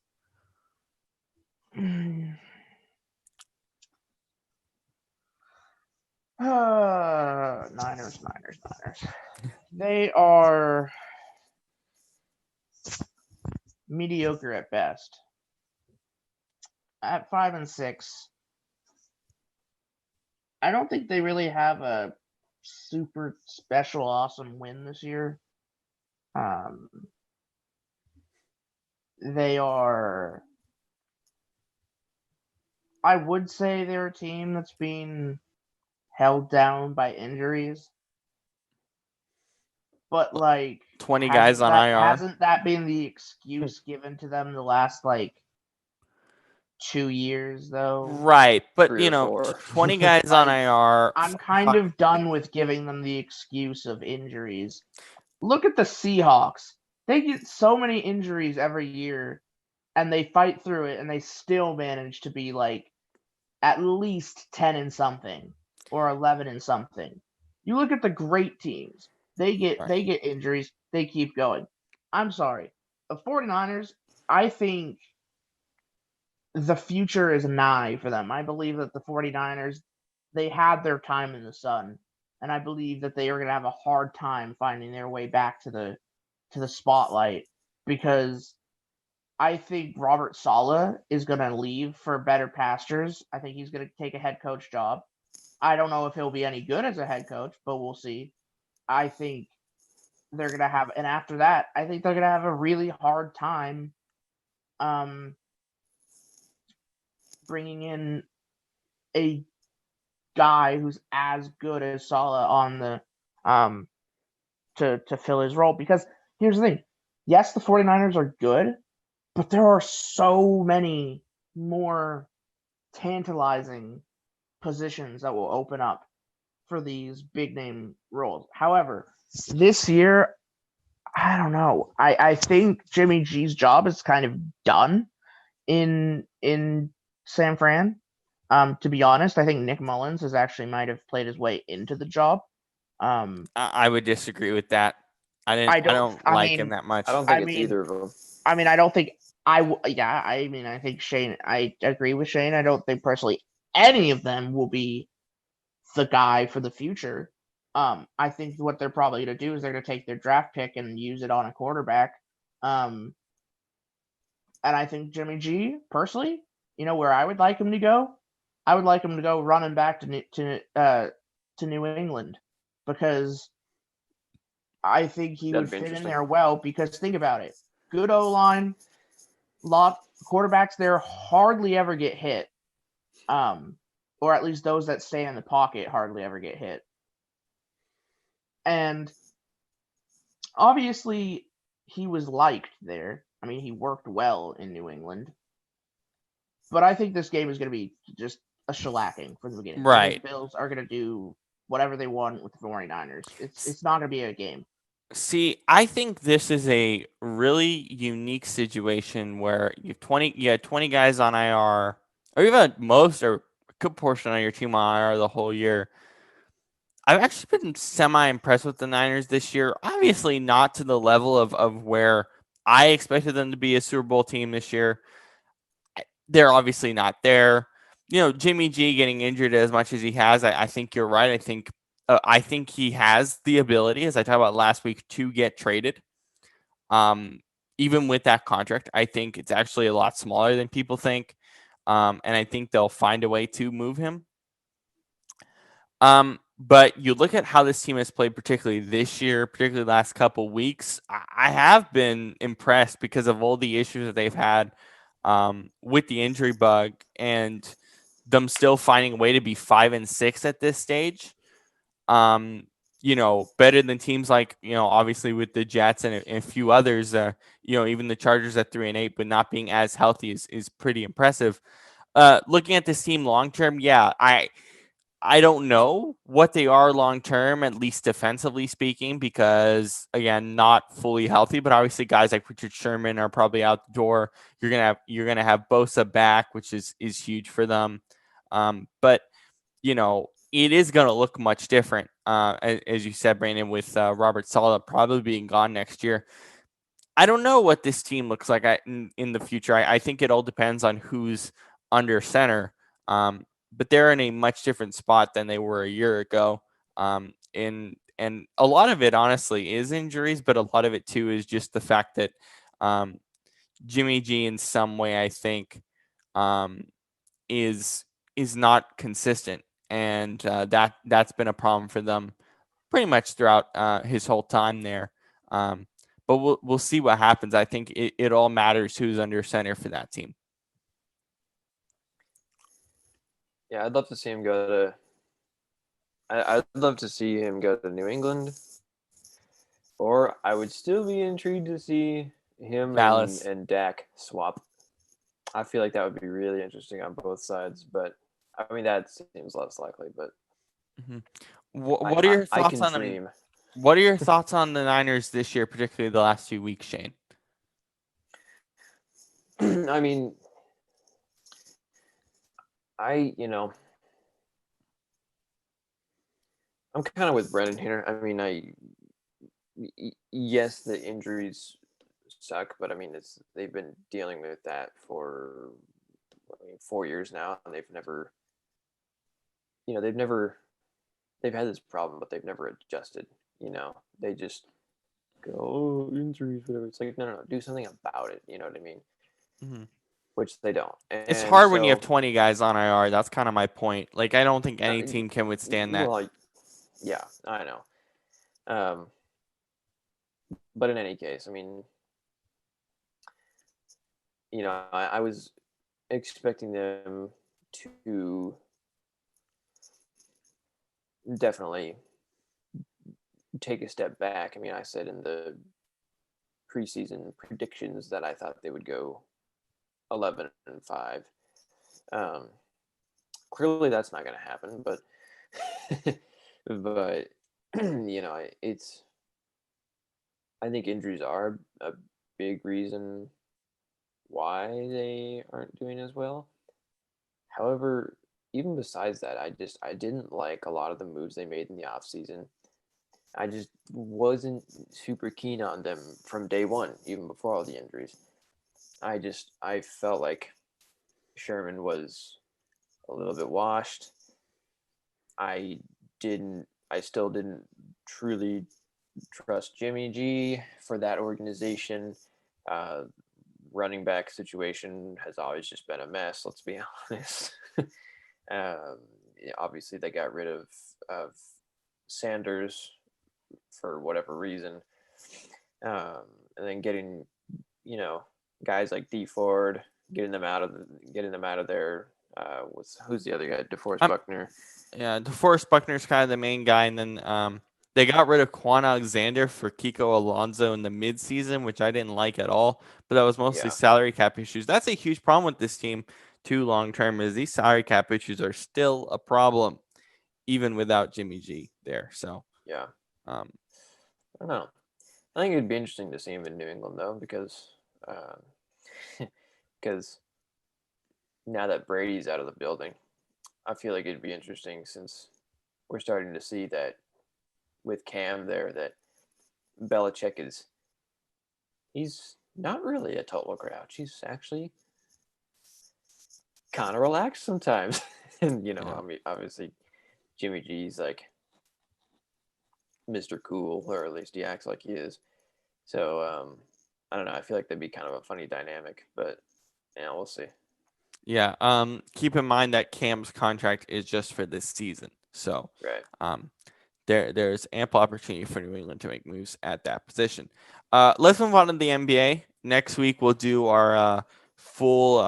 Speaker 3: Niners. They are mediocre at best. At 5-6, I don't think they really have a super special awesome win this year. They are, I would say they're a team that's being held down by injuries. But
Speaker 1: 20 guys on IR.
Speaker 3: Hasn't that been the excuse given to them the last 2 years though?
Speaker 1: Right, but 20 guys on IR.
Speaker 3: I'm kind of done with giving them the excuse of injuries. Look at the Seahawks. They get so many injuries every year and they fight through it and they still manage to be at least 10 and something or 11 and something. You look at the great teams. They get injuries, they keep going. I'm sorry. The 49ers, I think the future is nigh for them. I believe that the 49ers, they had their time in the sun, and I believe that they are going to have a hard time finding their way back to the spotlight, because I think Robert Saleh is going to leave for better pastures. I think he's going to take a head coach job. I don't know if he'll be any good as a head coach, but we'll see. I think they're going to have, and after that, I think they're going to have a really hard time bringing in a guy who's as good as Saleh on the to fill his role. Because here's the thing. Yes, the 49ers are good, but there are so many more tantalizing positions that will open up for these big name roles. However, this year, I don't know. I think Jimmy G's job is kind of done in San Fran. To be honest, I think Nick Mullins has actually might have played his way into the job.
Speaker 1: I would disagree with that.
Speaker 3: I
Speaker 1: I
Speaker 3: don't.
Speaker 1: don't like him that
Speaker 2: I
Speaker 1: much.
Speaker 2: don't think it's either of them.
Speaker 3: I don't think yeah, I think Shane. I agree with Shane. I don't think personally any of them will be the guy for the future. I think what they're probably going to do is they're going to take their draft pick and use it on a quarterback. And I think Jimmy G, personally, where I would like him to go, I would like him to go running back to New England, because I think he
Speaker 2: That'd
Speaker 3: would
Speaker 2: be
Speaker 3: fit in
Speaker 2: interesting.
Speaker 3: there well. Because think about it, good O line, lot quarterbacks there hardly ever get hit, or at least those that stay in the pocket hardly ever get hit. And obviously, he was liked there. I mean, he worked well in New England. But I think this game is going to be just a shellacking from the beginning. I think
Speaker 1: Right.
Speaker 3: Bills are going to do whatever they want with the 49ers. It's not going to be a game.
Speaker 1: See, I think this is a really unique situation where you had 20 guys on IR, or even most or a good portion of your team on IR the whole year. I've actually been semi impressed with the Niners this year. Obviously, not to the level of where I expected them to be a Super Bowl team this year. They're obviously not there. Jimmy G getting injured as much as he has, I think you're right. I think he has the ability, as I talked about last week, to get traded. Even with that contract, I think it's actually a lot smaller than people think. And I think they'll find a way to move him. But you look at how this team has played, particularly this year, particularly the last couple weeks. I have been impressed because of all the issues that they've had with the injury bug, and them still finding a way to be 5-6 at this stage. Better than teams like, obviously with the Jets and a few others. Even the Chargers at 3-8, but not being as healthy is pretty impressive. Looking at this team long term, yeah, I don't know what they are long term, at least defensively speaking, because again, not fully healthy. But obviously, guys like Richard Sherman are probably out the door. You're gonna have Bosa back, which is huge for them. But it is gonna look much different, as you said, Brandon, with Robert Saleh probably being gone next year. I don't know what this team looks like in the future. I think it all depends on who's under center. But they're in a much different spot than they were a year ago. And a lot of it, honestly, is injuries, but a lot of it too is just the fact that Jimmy G, in some way, I think, is not consistent, and that's been a problem for them pretty much throughout his whole time there. But we'll see what happens. I think it all matters who's under center for that team.
Speaker 2: Yeah, I'd love to see him go to. I'd love to see him go to New England, or I would still be intrigued to see him
Speaker 1: Dallas.
Speaker 2: and Dak swap. I feel like that would be really interesting on both sides, but I mean that seems less likely. But
Speaker 1: What are your
Speaker 2: I
Speaker 1: thoughts
Speaker 2: can
Speaker 1: on them?
Speaker 2: dream.
Speaker 1: What are your thoughts on the Niners this year, particularly the last 2 weeks, Shane?
Speaker 2: I mean, I'm kind of with Brennan here. I mean, yes, the injuries suck, but I mean, they've been dealing with that for 4 years now, and they've never, they've had this problem, but they've never adjusted. They just go, oh, injuries, whatever. It's like, no, do something about it. You know what I mean?
Speaker 1: Mm-hmm.
Speaker 2: Which they don't.
Speaker 1: It's
Speaker 2: And
Speaker 1: hard when you
Speaker 2: so,
Speaker 1: have 20 guys on IR. That's kind of my point. Like, I don't think any team can withstand that.
Speaker 2: well, yeah, I know. But in any case, I mean, I was expecting them to definitely take a step back. I mean, I said in the preseason predictions that I thought they would go 11-5. Clearly, that's not going to happen. But but it's I think injuries are a big reason why they aren't doing as well. However, even besides that, I didn't like a lot of the moves they made in the offseason. I just wasn't super keen on them from day one, even before all the injuries. I felt like Sherman was a little bit washed. I still didn't truly trust Jimmy G for that organization. Uh, Running back situation has always just been a mess. Let's be honest. um, Obviously, they got rid of Sanders for whatever reason, and then getting guys like D Ford, getting them out of there. Who's the other guy? DeForest Buckner.
Speaker 1: Yeah, DeForest Buckner's kind of the main guy, and then they got rid of Quan Alexander for Kiko Alonso in the midseason, which I didn't like at all. But that was mostly salary cap issues. That's a huge problem with this team too long term. Is these salary cap issues are still a problem, even without Jimmy G there. So
Speaker 2: yeah,
Speaker 1: I
Speaker 2: don't know. I think it'd be interesting to see him in New England though, because because now that Brady's out of the building, I feel like it'd be interesting since we're starting to see that with Cam there that Belichick he's not really a total grouch. He's actually kind of relaxed sometimes. And I mean, obviously Jimmy G's like Mr. Cool, or at least he acts like he is. So I don't know. I feel like that'd be kind of a funny dynamic, but yeah, we'll see.
Speaker 1: Yeah. Keep in mind that Cam's contract is just for this season. So
Speaker 2: right.
Speaker 1: There's ample opportunity for New England to make moves at that position. Let's move on to the NBA. Next week we'll do our full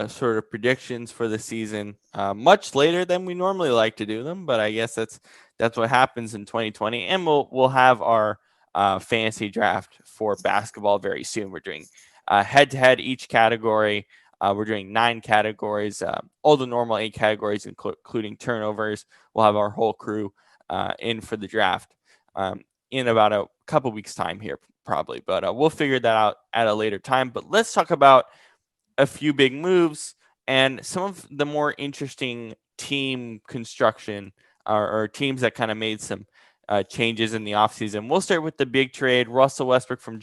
Speaker 1: sort of predictions for the season much later than we normally like to do them, but I guess that's what happens in 2020, and we'll have our fantasy draft for basketball very soon. We're doing head to head each category. We're doing 9 categories, all the normal 8 categories, including turnovers. We'll have our whole crew in for the draft in about a couple weeks' time here, probably. But we'll figure that out at a later time. But let's talk about a few big moves and some of the more interesting team construction or teams that kind of made some changes in the offseason. We'll start with the big trade, Russell Westbrook for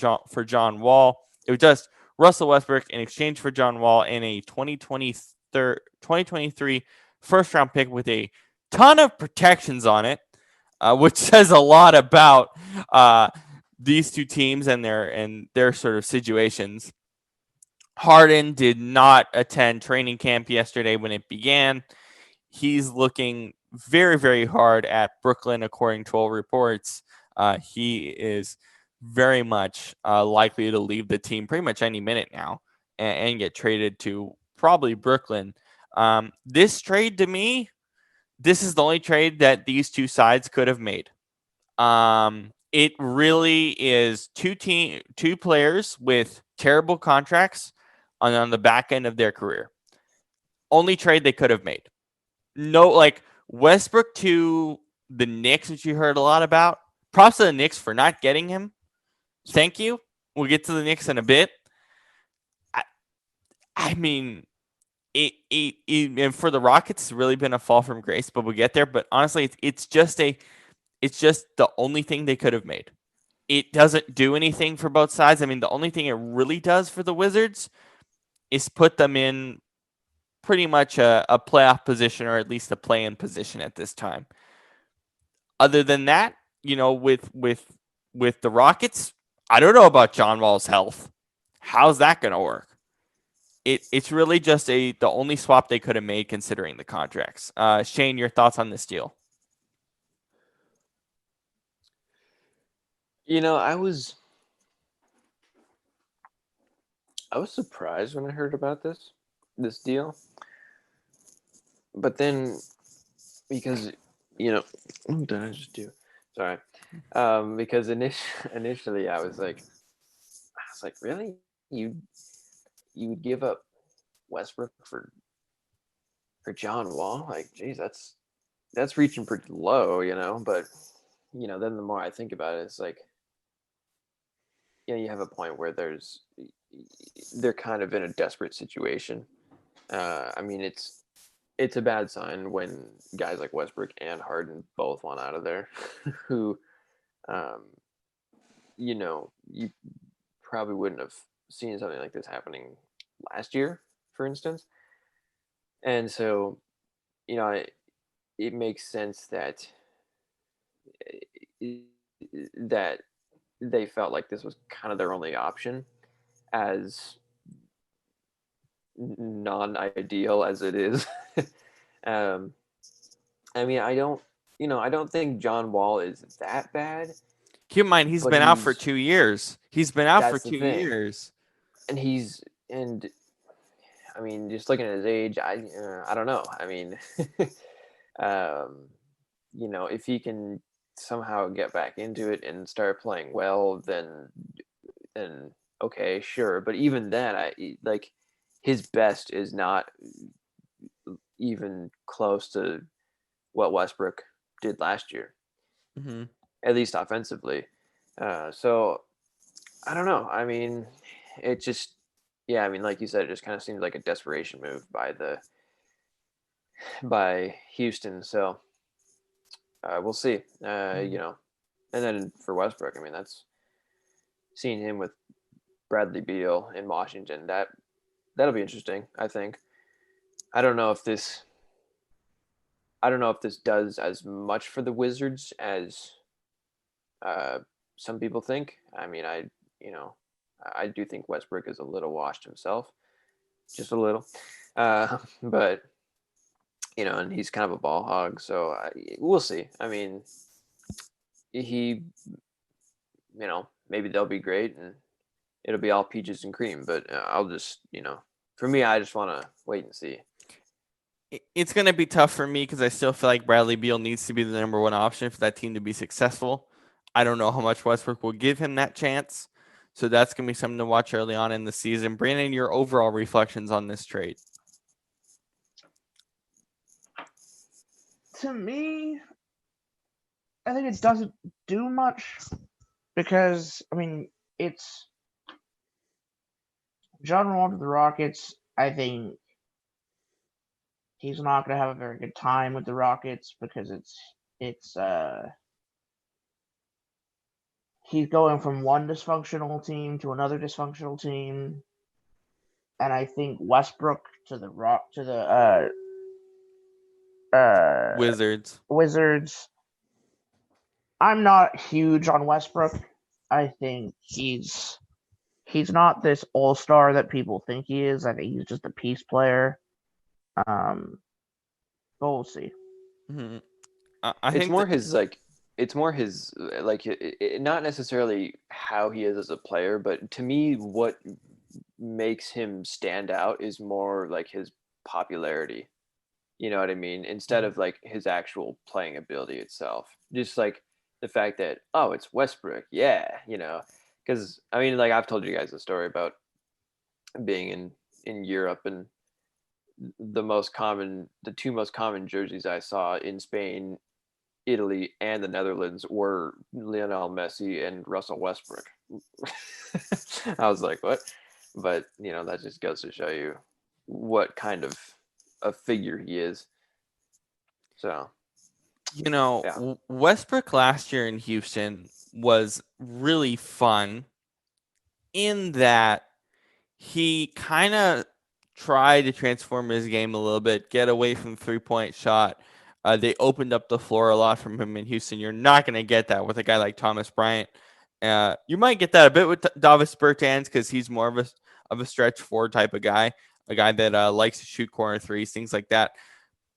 Speaker 1: John Wall. It was just Russell Westbrook in exchange for John Wall and a 2023 first round pick with a ton of protections on it, which says a lot about these two teams and their sort of situations. Harden did not attend training camp yesterday when it began. He's looking very, very hard at Brooklyn, according to all reports. He is very much likely to leave the team pretty much any minute now and get traded to probably Brooklyn. This trade, to me, this is the only trade that these two sides could have made. It really is two players with terrible contracts on the back end of their career. Only trade they could have made. No, like Westbrook to the Knicks, which you heard a lot about. Props to the Knicks for not getting him. Thank you. We'll get to the Knicks in a bit. I mean, and for the Rockets, it's really been a fall from grace, but we'll get there. But honestly, it's just the only thing they could have made. It doesn't do anything for both sides. I mean, the only thing it really does for the Wizards is put them in pretty much a playoff position, or at least a play-in position at this time. Other than that, with the Rockets, I don't know about John Wall's health. How's that going to work? It's really just the only swap they could have made considering the contracts. Shane, your thoughts on this deal?
Speaker 2: I was surprised when I heard about this deal. But then, because what did I just do? Sorry. Because initially I was like, really? You would give up Westbrook for John Wall? Like, geez, that's reaching pretty low, But then the more I think about it, it's like, you have a point where they're kind of in a desperate situation. I mean, it's a bad sign when guys like Westbrook and Harden both want out of there, who, um, you probably wouldn't have seen something like this happening last year, for instance. And so, it makes sense that they felt like this was kind of their only option, as non-ideal as it is. um, I mean, I don't think John Wall is that bad,
Speaker 1: Keep in mind, he's
Speaker 2: but
Speaker 1: been out for 2 years. He's been out for
Speaker 2: that's the
Speaker 1: two
Speaker 2: thing.
Speaker 1: years.
Speaker 2: And I mean, just looking at his age, I don't know. I mean, um, if he can somehow get back into it and start playing well, then okay, sure. But even then, like his best is not even close to what Westbrook did last year,
Speaker 1: Mm-hmm.
Speaker 2: at least offensively. So I don't know. I mean, it just, yeah. I mean, like you said, it just kind of seems like a desperation move by Houston. So we'll see. And then for Westbrook, I mean, that's seeing him with Bradley Beal in Washington. That'll be interesting. I think. I don't know if this. I don't know if this does as much for the Wizards as some people think. I mean, I do think Westbrook is a little washed himself, just a little. But and he's kind of a ball hog, so we'll see. I mean, he, maybe they'll be great and it'll be all peaches and cream. But I'll just, for me, I just want to wait and see.
Speaker 1: It's going to be tough for me because I still feel like Bradley Beal needs to be the number one option for that team to be successful. I don't know how much Westbrook will give him that chance. So that's going to be something to watch early on in the season. Brandon, your overall reflections on this trade?
Speaker 3: To me, I think it doesn't do much because, I mean, it's John Wall to the Rockets. I think he's not going to have a very good time with the Rockets because it's he's going from one dysfunctional team to another dysfunctional team, and I think Westbrook to the
Speaker 1: Wizards.
Speaker 3: Wizards. I'm not huge on Westbrook. I think he's not this all-star that people think he is. I think he's just a piece player. But we'll see.
Speaker 1: Mm-hmm.
Speaker 2: It's more his not necessarily how he is as a player, but to me, what makes him stand out is more like his popularity. You know what I mean? Instead of like his actual playing ability itself, just like the fact that, oh, it's Westbrook, yeah, because I mean, like I've told you guys a story about being in Europe, and the two most common jerseys I saw in Spain, Italy, and the Netherlands were Lionel Messi and Russell Westbrook. I was like, what? But that just goes to show you what kind of a figure he is. So, yeah.
Speaker 1: Westbrook last year in Houston was really fun in that he kind of tried to transform his game a little bit, get away from 3-point shot. They opened up the floor a lot from him in Houston. You're not going to get that with a guy like Thomas Bryant. You might get that a bit with Davis Bertans because he's more of a stretch forward type of guy, a guy that likes to shoot corner threes, things like that.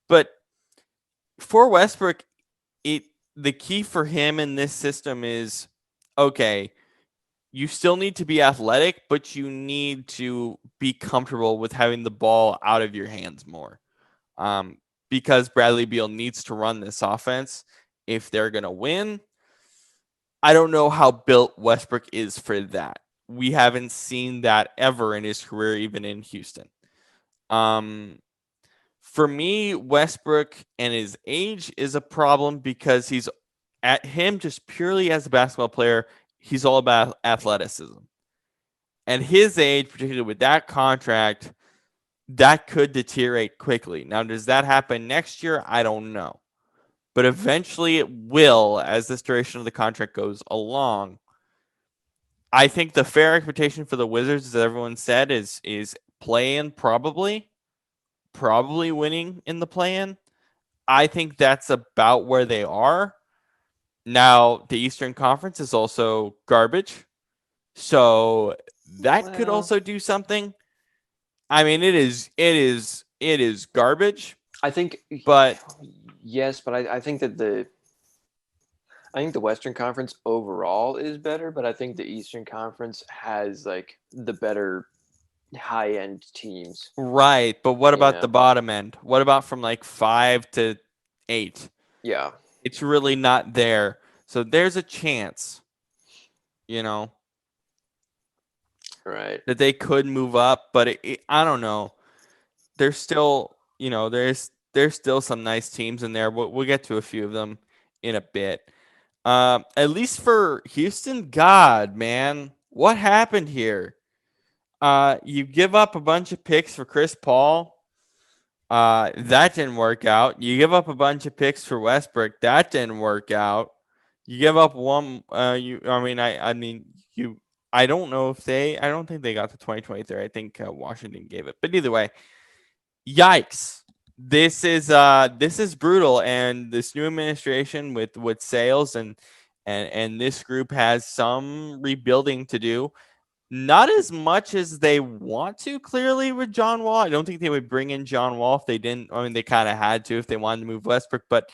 Speaker 1: But for Westbrook, the key for him in this system is, okay, you still need to be athletic, but you need to be comfortable with having the ball out of your hands more. Because Bradley Beal needs to run this offense if they're going to win. I don't know how built Westbrook is for that. We haven't seen that ever in his career, even in Houston. For me, Westbrook and his age is a problem because he's at him just purely as a basketball player. he's all about athleticism. And his age, particularly with that contract, that could deteriorate quickly. Now, does that happen next year? I don't know. But eventually it will as this duration of the contract goes along. I think the fair expectation for the Wizards, as everyone said, is play-in probably winning in the play-in. I think that's about where they are. Now, the Eastern Conference is also garbage. So that could also do something. I mean, it is garbage.
Speaker 2: I think,
Speaker 1: but
Speaker 2: yes, but I think that the Western Conference overall is better, but I think the Eastern Conference has like the better high end teams.
Speaker 1: Right, but what about the bottom end? What about from like 5 to 8?
Speaker 2: Yeah,
Speaker 1: it's really not there. So there's a chance,
Speaker 2: right,
Speaker 1: that they could move up, but I don't know. There's still, there's still some nice teams in there. We'll get to a few of them in a bit. At least for Houston, God, man, what happened here? You give up a bunch of picks for Chris Paul. That didn't work out. You give up a bunch of picks for Westbrook. That didn't work out. You give up one. I don't know if I don't think they got the 2023. I think Washington gave it. But either way, yikes. This is brutal. And this new administration with Sales and this group has some rebuilding to do. Not as much as they want to, clearly, with John Wall. I don't think they would bring in John Wall if they didn't. I mean, they kind of had to if they wanted to move Westbrook, but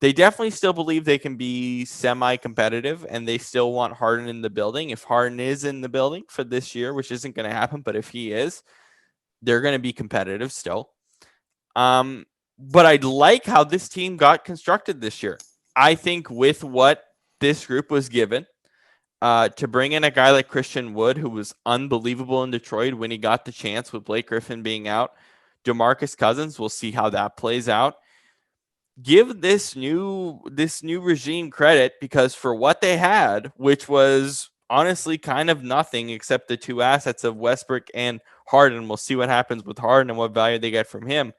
Speaker 1: they definitely still believe they can be semi-competitive, and they still want Harden in the building. If Harden is in the building for this year, which isn't going to happen, but if he is, they're going to be competitive still. But I like how this team got constructed this year. I think with what this group was given, to bring in a guy like Christian Wood, who was unbelievable in Detroit when he got the chance with Blake Griffin being out, DeMarcus Cousins, we'll see how that plays out. Give this new regime credit, because for what they had, which was honestly kind of nothing except the two assets of Westbrook and Harden. We'll see what happens with Harden and what value they get from him.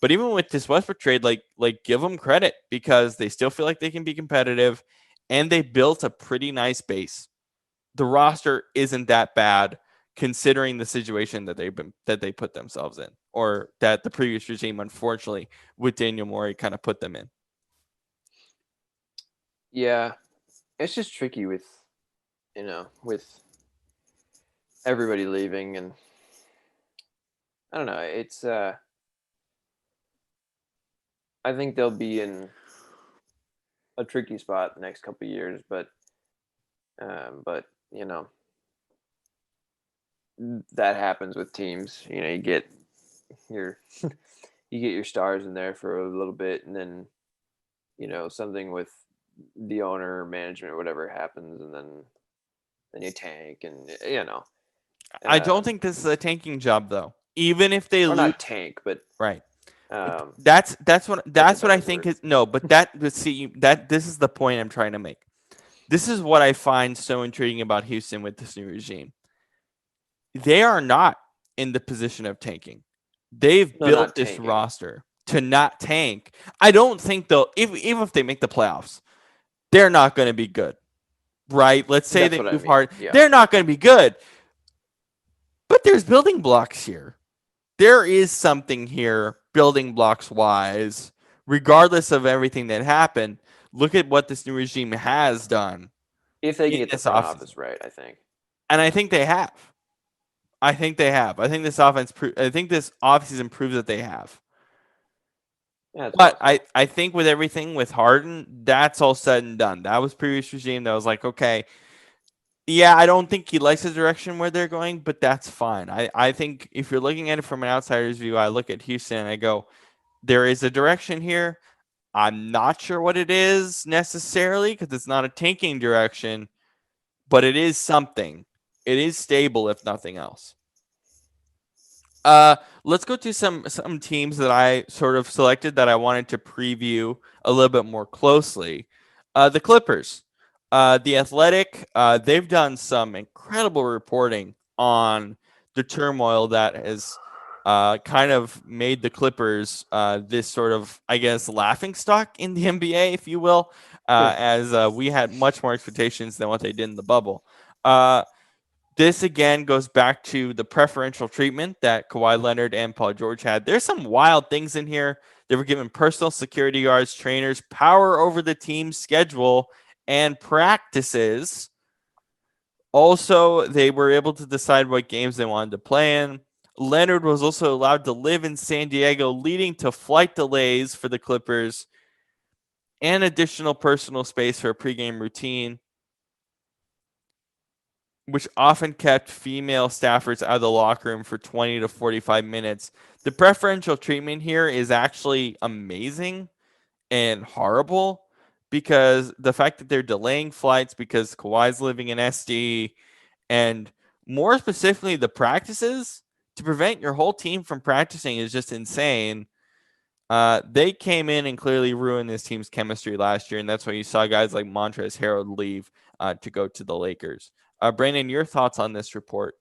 Speaker 1: But even with this Westbrook trade, like give them credit, because they still feel like they can be competitive, and they built a pretty nice base. The roster isn't that bad considering the situation that they put themselves in, or that the previous regime, unfortunately, with Daniel Morey kind of put them in.
Speaker 2: Yeah, it's just tricky with everybody leaving, and I don't know. It's I think they'll be in a tricky spot the next couple of years, but that happens with teams. You get your stars in there for a little bit, and then something with the owner or management or whatever happens, and then you tank, and
Speaker 1: I don't think this is a tanking job, though. Even if they lose,
Speaker 2: not tank, but
Speaker 1: right. That's what I think is no, but this is the point I'm trying to make. This is what I find so intriguing about Houston with this new regime. They are not in the position of tanking. They've built this roster to not tank. I don't think they'll, even if they make the playoffs, they're not going to be good, right? Let's say they move hard. Yeah. They're not going to be good. But there's building blocks here. There is something here, building blocks wise, regardless of everything that happened. Look at what this new regime has done.
Speaker 2: If they can get the front office right, I think.
Speaker 1: And I think they have. I think this offseason proves that they have. Yeah, but awesome. I think with everything with Harden, that's all said and done. That was previous regime that was like, okay, yeah, I don't think he likes the direction where they're going, but that's fine. I think if you're looking at it from an outsider's view, I look at Houston and I go, there is a direction here. I'm not sure what it is necessarily, because it's not a tanking direction, but it is something. It is stable, if nothing else. Let's go to some teams that I sort of selected that I wanted to preview a little bit more closely. The Clippers. The Athletic, they've done some incredible reporting on the turmoil that has kind of made the Clippers this sort of, I guess, laughing stock in the NBA, if you will, as we had much more expectations than what they did in the bubble. This again goes back to the preferential treatment that Kawhi Leonard and Paul George had. There's some wild things in here. They were given personal security guards, trainers, power over the team's schedule and practices. Also, they were able to decide what games they wanted to play in. Leonard was also allowed to live in San Diego, leading to flight delays for the Clippers and additional personal space for a pregame routine, which often kept female staffers out of the locker room for 20 to 45 minutes. The preferential treatment here is actually amazing and horrible because the fact that they're delaying flights because Kawhi's living in SD, and more specifically the practices to prevent your whole team from practicing is just insane. They came in and clearly ruined this team's chemistry last year, and that's why you saw guys like Montrezl Harrell leave to go to the Lakers. Brandon, your thoughts on this report?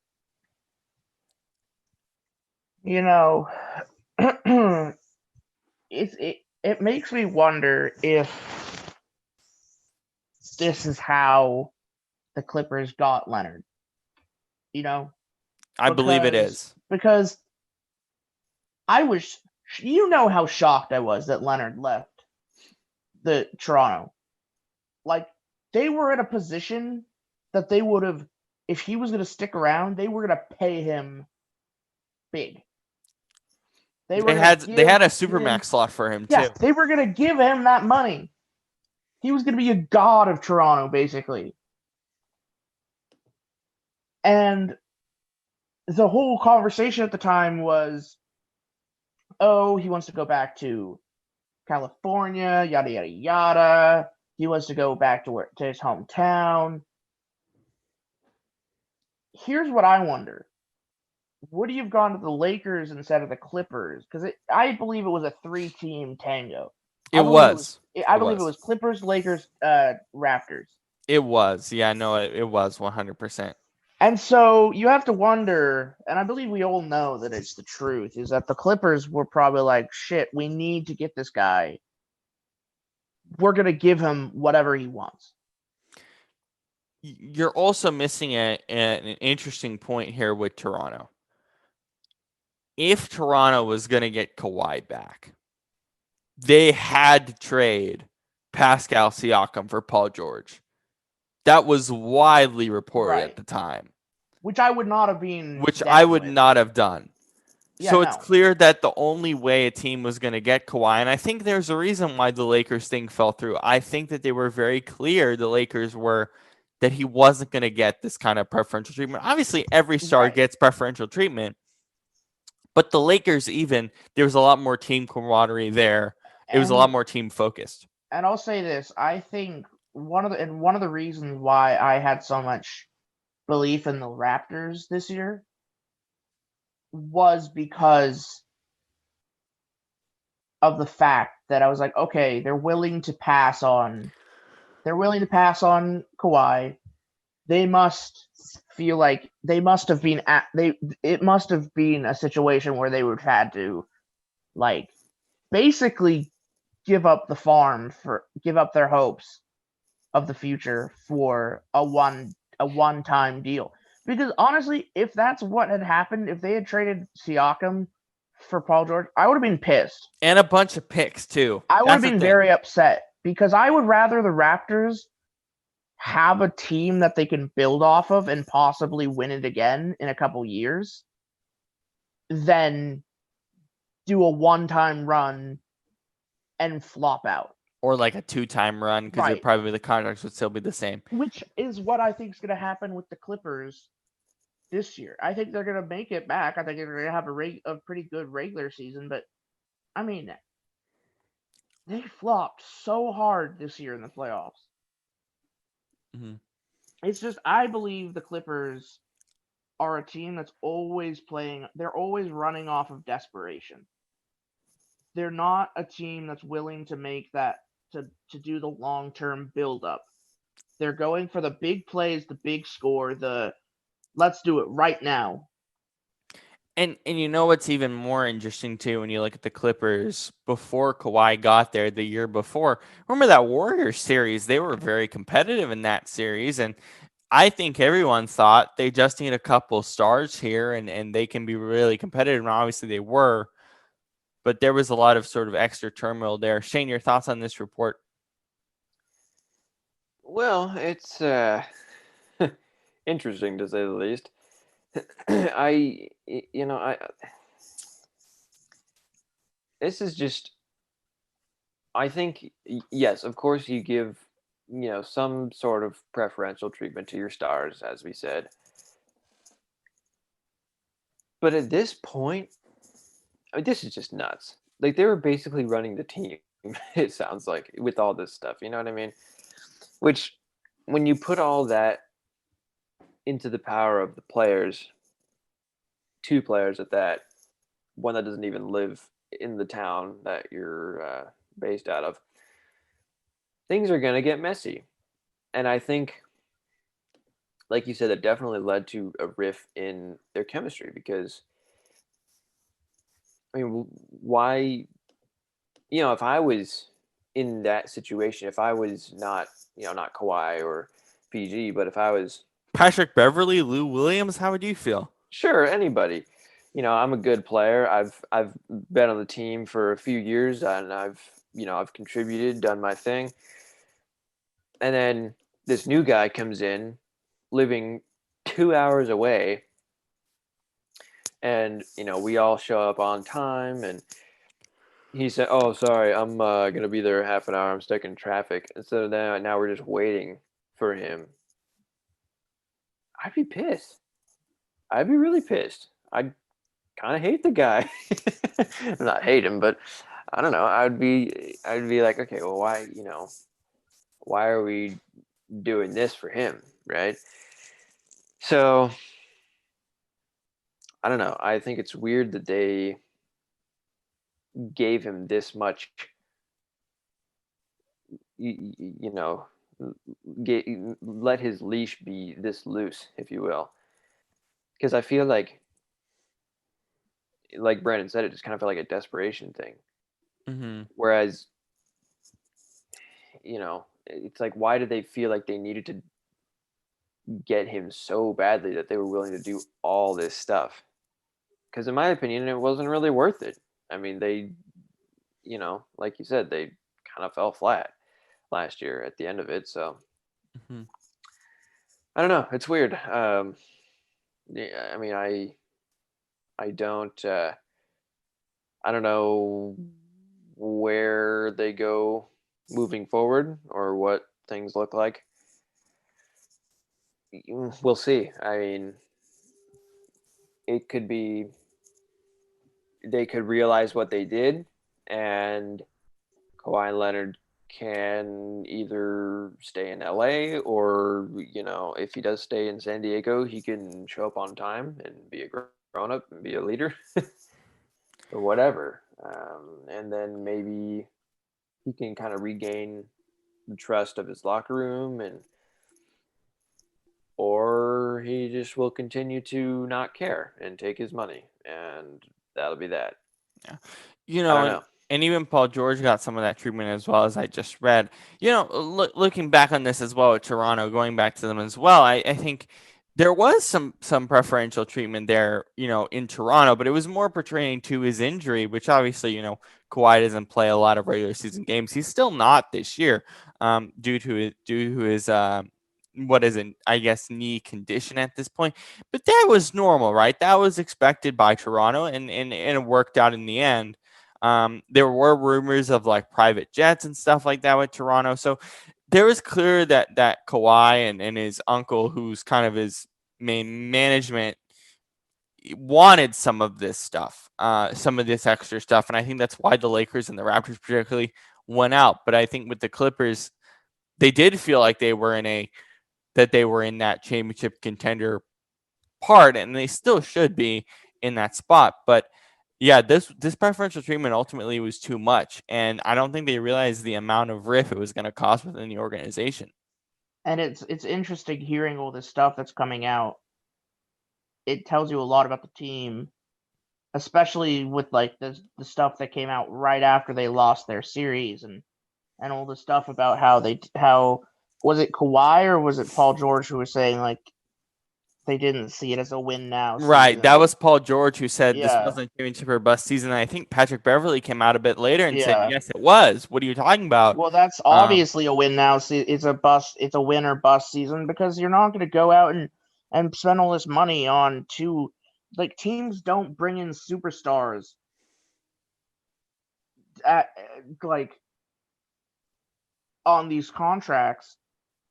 Speaker 3: You know, it makes me wonder if this is how the Clippers got Leonard. You know,
Speaker 1: I believe it is.
Speaker 3: Because I was, you know how shocked I was that Leonard left the Toronto. Like, they were in a position that they would have, if he was going to stick around, they were going to pay him big.
Speaker 1: They had a supermax slot for him too.
Speaker 3: They were going to give him that money. He was going to be a god of Toronto, basically. And the whole conversation at the time was, oh, he wants to go back to California, yada, yada, yada. He wants to go back to his hometown. Here's what I wonder. Would he have gone to the Lakers instead of the Clippers? Because I believe it was a 3-team tango.
Speaker 1: I believe
Speaker 3: it was Clippers, Lakers, Raptors.
Speaker 1: It was. Yeah, no, it was 100%.
Speaker 3: And so you have to wonder, and I believe we all know that it's the truth, is that the Clippers were probably like, shit, we need to get this guy. We're going to give him whatever he wants.
Speaker 1: You're also missing an interesting point here with Toronto. If Toronto was going to get Kawhi back, they had to trade Pascal Siakam for Paul George. That was widely reported at the time.
Speaker 3: Which I would not have been.
Speaker 1: Which I would not have done.
Speaker 3: Yeah,
Speaker 1: so it's clear that the only way a team was going to get Kawhi, and I think there's a reason why the Lakers thing fell through. I think that they were very clear, the Lakers were, that he wasn't going to get this kind of preferential treatment. Obviously, every star gets preferential treatment. But the Lakers, there was a lot more team camaraderie there. It was a lot more team focused.
Speaker 3: And I'll say this: I think one of the reasons why I had so much belief in the Raptors this year was because of the fact that I was like, okay, they're willing to pass on Kawhi. They must feel like they must have been it must have been a situation where they would have had to, like, basically give up their hopes of the future for a one-time deal. Because honestly, if that's what had happened, if they had traded Siakam for Paul George, I would have been pissed.
Speaker 1: And a bunch of picks too.
Speaker 3: I would have been very upset because I would rather the Raptors have a team that they can build off of and possibly win it again in a couple years than do a one-time run and flop out.
Speaker 1: Or like a 2-time run, because probably the contracts would still be the same.
Speaker 3: Which is what I think is going to happen with the Clippers this year. I think they're going to make it back. I think they're going to have a pretty good regular season. But, I mean, they flopped so hard this year in the playoffs.
Speaker 1: Mm-hmm.
Speaker 3: It's just, I believe the Clippers are a team that's always they're always running off of desperation. They're not a team that's willing to make that, to do the long-term build-up. They're going for the big plays, the big score, the let's do it right now.
Speaker 1: And you know what's even more interesting too when you look at the Clippers before Kawhi got there the year before. Remember that Warriors series? They were very competitive in that series, and I think everyone thought they just need a couple stars here and they can be really competitive. And obviously they were, but there was a lot of sort of extra turmoil there. Shane, your thoughts on this report?
Speaker 2: Well, it's interesting to say the least. I this is just, I think, yes, of course you give, some sort of preferential treatment to your stars, as we said. But at this point, I mean, this is just nuts. Like, they were basically running the team, it sounds like, with all this stuff, you know what I mean? Which, when you put all that into the power of the players, two players at that, one that doesn't even live in the town that you're based out of, things are going to get messy. And I think, like you said, it definitely led to a riff in their chemistry because, I mean, why, if I was in that situation, if I was not, not Kawhi or PG, but if I was,
Speaker 1: Patrick Beverly, Lou Williams, how would you feel?
Speaker 2: sure, anybody, I'm a good player. I've been on the team for a few years and I've contributed, done my thing. And then this new guy comes in living 2 hours away, and we all show up on time, and he said, oh, sorry, I'm gonna be there half an hour, I'm stuck in traffic. Instead of that, now we're just waiting for him. I'd be pissed. I'd be really pissed. I'd kind of hate the guy. Not hate him, but I don't know, I'd be like, okay, well, why are we doing this for him, right? So I don't know. I think it's weird that they gave him this much, you know, let his leash be this loose, if you will. Because I feel like Brandon said, it just kind of felt like a desperation thing.
Speaker 1: Mm-hmm.
Speaker 2: Whereas, it's like, why did they feel like they needed to get him so badly that they were willing to do all this stuff? Because in my opinion, it wasn't really worth it. I mean, they, like you said, they kind of fell flat last year at the end of it. So
Speaker 1: Mm-hmm.
Speaker 2: I don't know. It's weird. Yeah, I mean, I don't I don't know where they go moving forward or what things look like. We'll see. I mean, it could be they could realize what they did, and Kawhi Leonard can either stay in LA or, if he does stay in San Diego, he can show up on time and be a grown up and be a leader or whatever. And then maybe he can kind of regain the trust of his locker room, or he just will continue to not care and take his money, and that'll be that.
Speaker 1: Yeah.
Speaker 2: I don't
Speaker 1: And
Speaker 2: know.
Speaker 1: even Paul George got some of that treatment as well, as I just read. Looking back on this as well at Toronto, going back to them as well, I think there was some preferential treatment there, in Toronto, but it was more pertaining to his injury, which obviously, Kawhi doesn't play a lot of regular season games. He's still not this year, due to his what is it, I guess, knee condition at this point. But that was normal, right? That was expected by Toronto, and it worked out in the end. There were rumors of like private jets and stuff like that with Toronto. So there was clear that Kawhi and his uncle, who's kind of his main management, wanted some of this stuff, some of this extra stuff. And I think that's why the Lakers and the Raptors particularly went out. But I think with the Clippers, they did feel like they were in that championship contender part, and they still should be in that spot. But yeah, this preferential treatment ultimately was too much, and I don't think they realized the amount of riff it was going to cause within the organization.
Speaker 3: And it's interesting hearing all this stuff that's coming out. It tells you a lot about the team, especially with like the stuff that came out right after they lost their series and all the stuff about how was it Kawhi or was it Paul George who was saying like they didn't see it as a win now
Speaker 1: Right.
Speaker 3: season.
Speaker 1: That was Paul George who said this
Speaker 3: Yeah.
Speaker 1: wasn't a championship or bust season. And I think Patrick Beverly came out a bit later and said,
Speaker 3: Yeah.
Speaker 1: yes, it was. What are you talking about?
Speaker 3: Well, that's obviously a win now. It's a bust. It's a win or bust season because you're not going to go out and spend all this money on two. Like teams don't bring in superstars at like on these contracts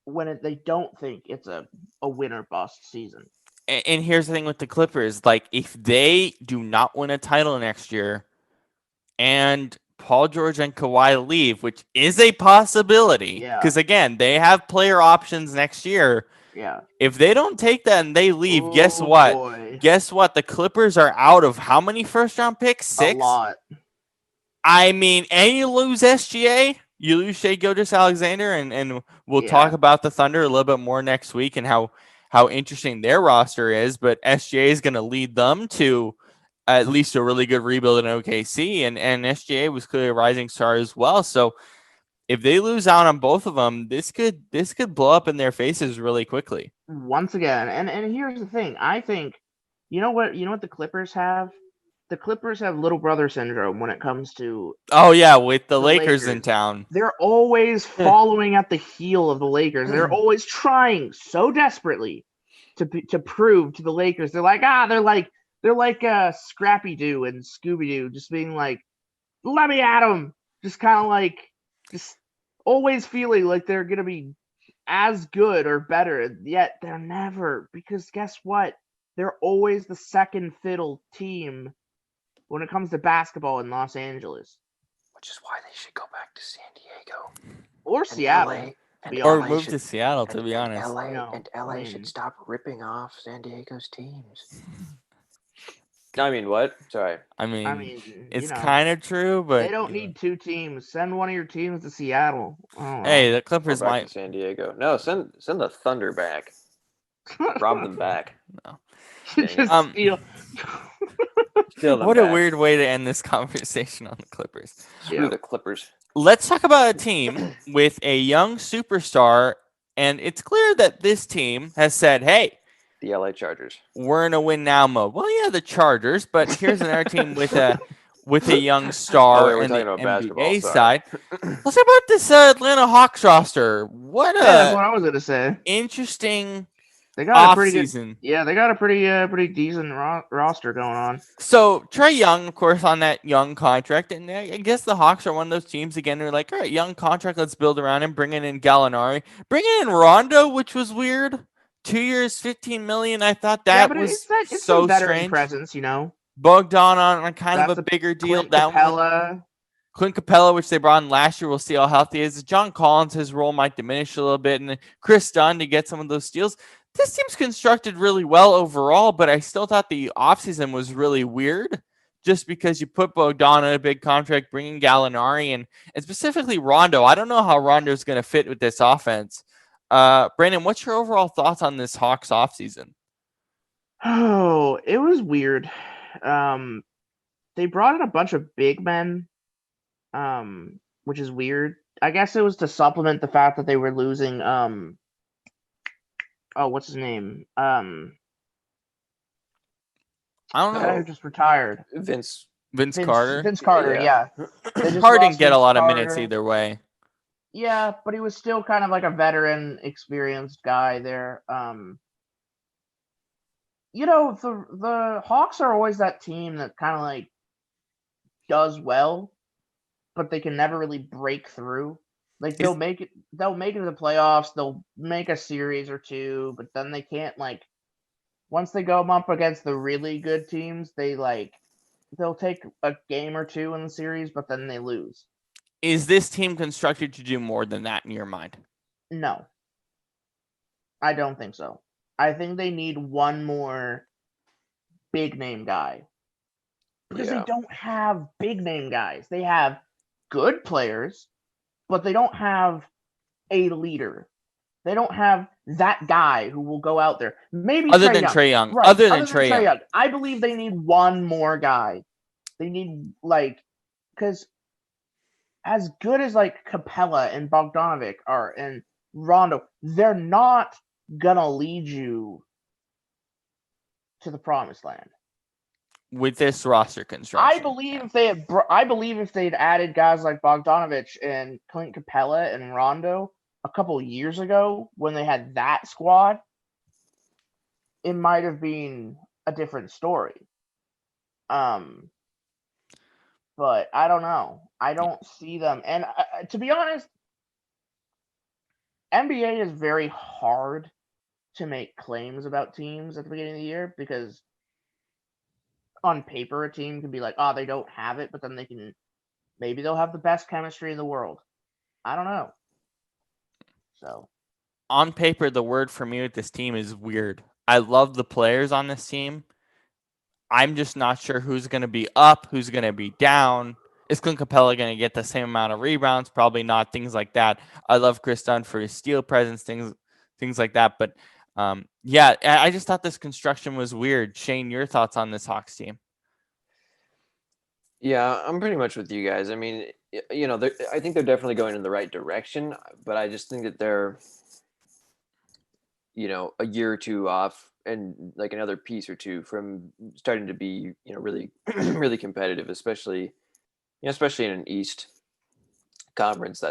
Speaker 3: when they don't think it's a win or bust season.
Speaker 1: And here's the thing with the Clippers. Like, if they do not win a title next year and Paul George and Kawhi leave, which is a possibility,
Speaker 3: Yeah.
Speaker 1: because, again, they have player options next year.
Speaker 3: Yeah.
Speaker 1: If they don't take that and they leave,
Speaker 3: Oh,
Speaker 1: guess what?
Speaker 3: boy.
Speaker 1: Guess what? The Clippers are out of how many first-round picks? 6?
Speaker 3: A lot.
Speaker 1: I mean, and you lose SGA. You lose Shai Gilgeous-Alexander, and we'll talk about the Thunder a little bit more next week and how interesting their roster is. But SGA is going to lead them to at least a really good rebuild in OKC, and SGA was clearly a rising star as well. So if they lose out on both of them, this could blow up in their faces really quickly.
Speaker 3: Once again, and here's the thing. I think you know what the Clippers have? The Clippers have little brother syndrome when it comes to
Speaker 1: Oh yeah, with the
Speaker 3: Lakers
Speaker 1: Lakers in town.
Speaker 3: They're always following at the heel of the Lakers. They're always trying so desperately to prove to the Lakers. They're like Scrappy Doo and Scooby Doo, just being like, let me at them. Just kind of like, just always feeling like they're gonna be as good or better. Yet they're never, because guess what? They're always the second fiddle team when it comes to basketball in Los Angeles.
Speaker 2: Which is why they should go back to San Diego
Speaker 3: or Seattle.
Speaker 1: Or move to Seattle, to be honest.
Speaker 2: LA should stop ripping off San Diego's teams. I mean, what? Sorry.
Speaker 1: I mean it's kind of true, but
Speaker 3: they don't need two teams. Send one of your teams to Seattle.
Speaker 1: Hey, the Clippers
Speaker 2: back
Speaker 1: might
Speaker 2: to San Diego. No, send the Thunder back. Rob them back.
Speaker 1: No.
Speaker 3: Just steal.
Speaker 1: What a weird way to end this conversation on the Clippers.
Speaker 2: Screw the Clippers.
Speaker 1: Let's talk about a team with a young superstar, and it's clear that this team has said, hey,
Speaker 2: the LA Chargers.
Speaker 1: We're in a win now mode. Well, yeah, the Chargers, but here's another team with a young star in the NBA side. Let's talk about this Atlanta Hawks roster.
Speaker 3: That's what I was gonna say.
Speaker 1: Interesting.
Speaker 3: They got
Speaker 1: a
Speaker 3: pretty
Speaker 1: season.
Speaker 3: Good, they got a pretty decent roster going on.
Speaker 1: So Trae Young, of course, on that young contract, and I guess the Hawks are one of those teams again who are like, all right, young contract, let's build around him, bringing in Gallinari, bringing in Rondo, which was weird. 2 years, $15 million. I thought that was
Speaker 3: it's
Speaker 1: so
Speaker 3: veteran
Speaker 1: strange.
Speaker 3: Presence,
Speaker 1: Bogdan on kind of a bigger deal. Clint Capella, which they brought in last year, we'll see how healthy he is. John Collins, his role might diminish a little bit, and Chris Dunn to get some of those steals. This team's constructed really well overall, but I still thought the offseason was really weird just because you put Bogdan on a big contract, bringing Gallinari and specifically Rondo. I don't know how Rondo is going to fit with this offense. Brandon, what's your overall thoughts on this Hawks offseason?
Speaker 3: Oh, it was weird. They brought in a bunch of big men, which is weird. I guess it was to supplement the fact that they were losing what's his name?
Speaker 1: I don't know.
Speaker 3: Who just retired.
Speaker 2: Vince
Speaker 1: Carter.
Speaker 3: Vince Carter, yeah.
Speaker 1: Carter didn't get a lot of minutes either way.
Speaker 3: Yeah, but he was still kind of like a veteran, experienced guy there. The Hawks are always that team that kind of like does well, but they can never really break through. Like they'll make it to the playoffs, they'll make a series or two, but then they can't once they go up against the really good teams, they'll take a game or two in the series, but then they lose.
Speaker 1: Is this team constructed to do more than that in your mind?
Speaker 3: No. I don't think so. I think they need one more big name guy. Because they don't have big name guys. They have good players, but they don't have a leader. They don't have that guy who will go out there. Maybe
Speaker 1: Other
Speaker 3: Trae
Speaker 1: than
Speaker 3: Young.
Speaker 1: Trae Young.
Speaker 3: Right.
Speaker 1: Other than Trae Young.
Speaker 3: Young. I believe they need one more guy. They need, because as good as, Capella and Bogdanovic are and Rondo, they're not going to lead you to the promised land.
Speaker 1: With this roster construction.
Speaker 3: I believe if they'd added guys like Bogdanovich and Clint Capella and Rondo a couple years ago when they had that squad, it might have been a different story. But I don't know. I don't see them. And to be honest, NBA is very hard to make claims about teams at the beginning of the year because on paper a team can be like, oh, they don't have it, but then maybe they'll have the best chemistry in the world. I don't know. So
Speaker 1: on paper, the word for me with this team is weird. I love the players on this team. I'm just not sure who's going to be up, who's going to be down. Is Clint Capella going to get the same amount of rebounds? Probably not. Things like that. I love Chris Dunn for his steal presence, things like that. But yeah, I just thought this construction was weird. Shane, your thoughts on this Hawks team?
Speaker 2: Yeah, I'm pretty much with you guys. I mean, I think they're definitely going in the right direction, but I just think that they're, a year or two off and like another piece or two from starting to be, really, really competitive, especially in an East conference